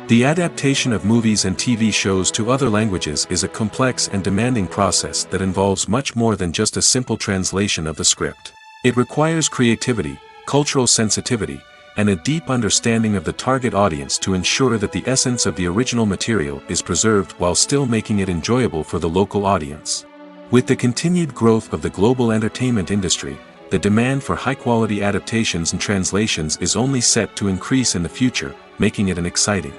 S1: The adaptation of movies and TV shows to other languages is a complex and demanding process that involves much more than just a simple translation of the script. It requires creativity, cultural sensitivity, and a deep understanding of the target audience to ensure that the essence of the original material is preserved while still making it enjoyable for the local audience. With the continued growth of the global entertainment industry, the demand for high-quality adaptations and translations is only set to increase in the future, making it an exciting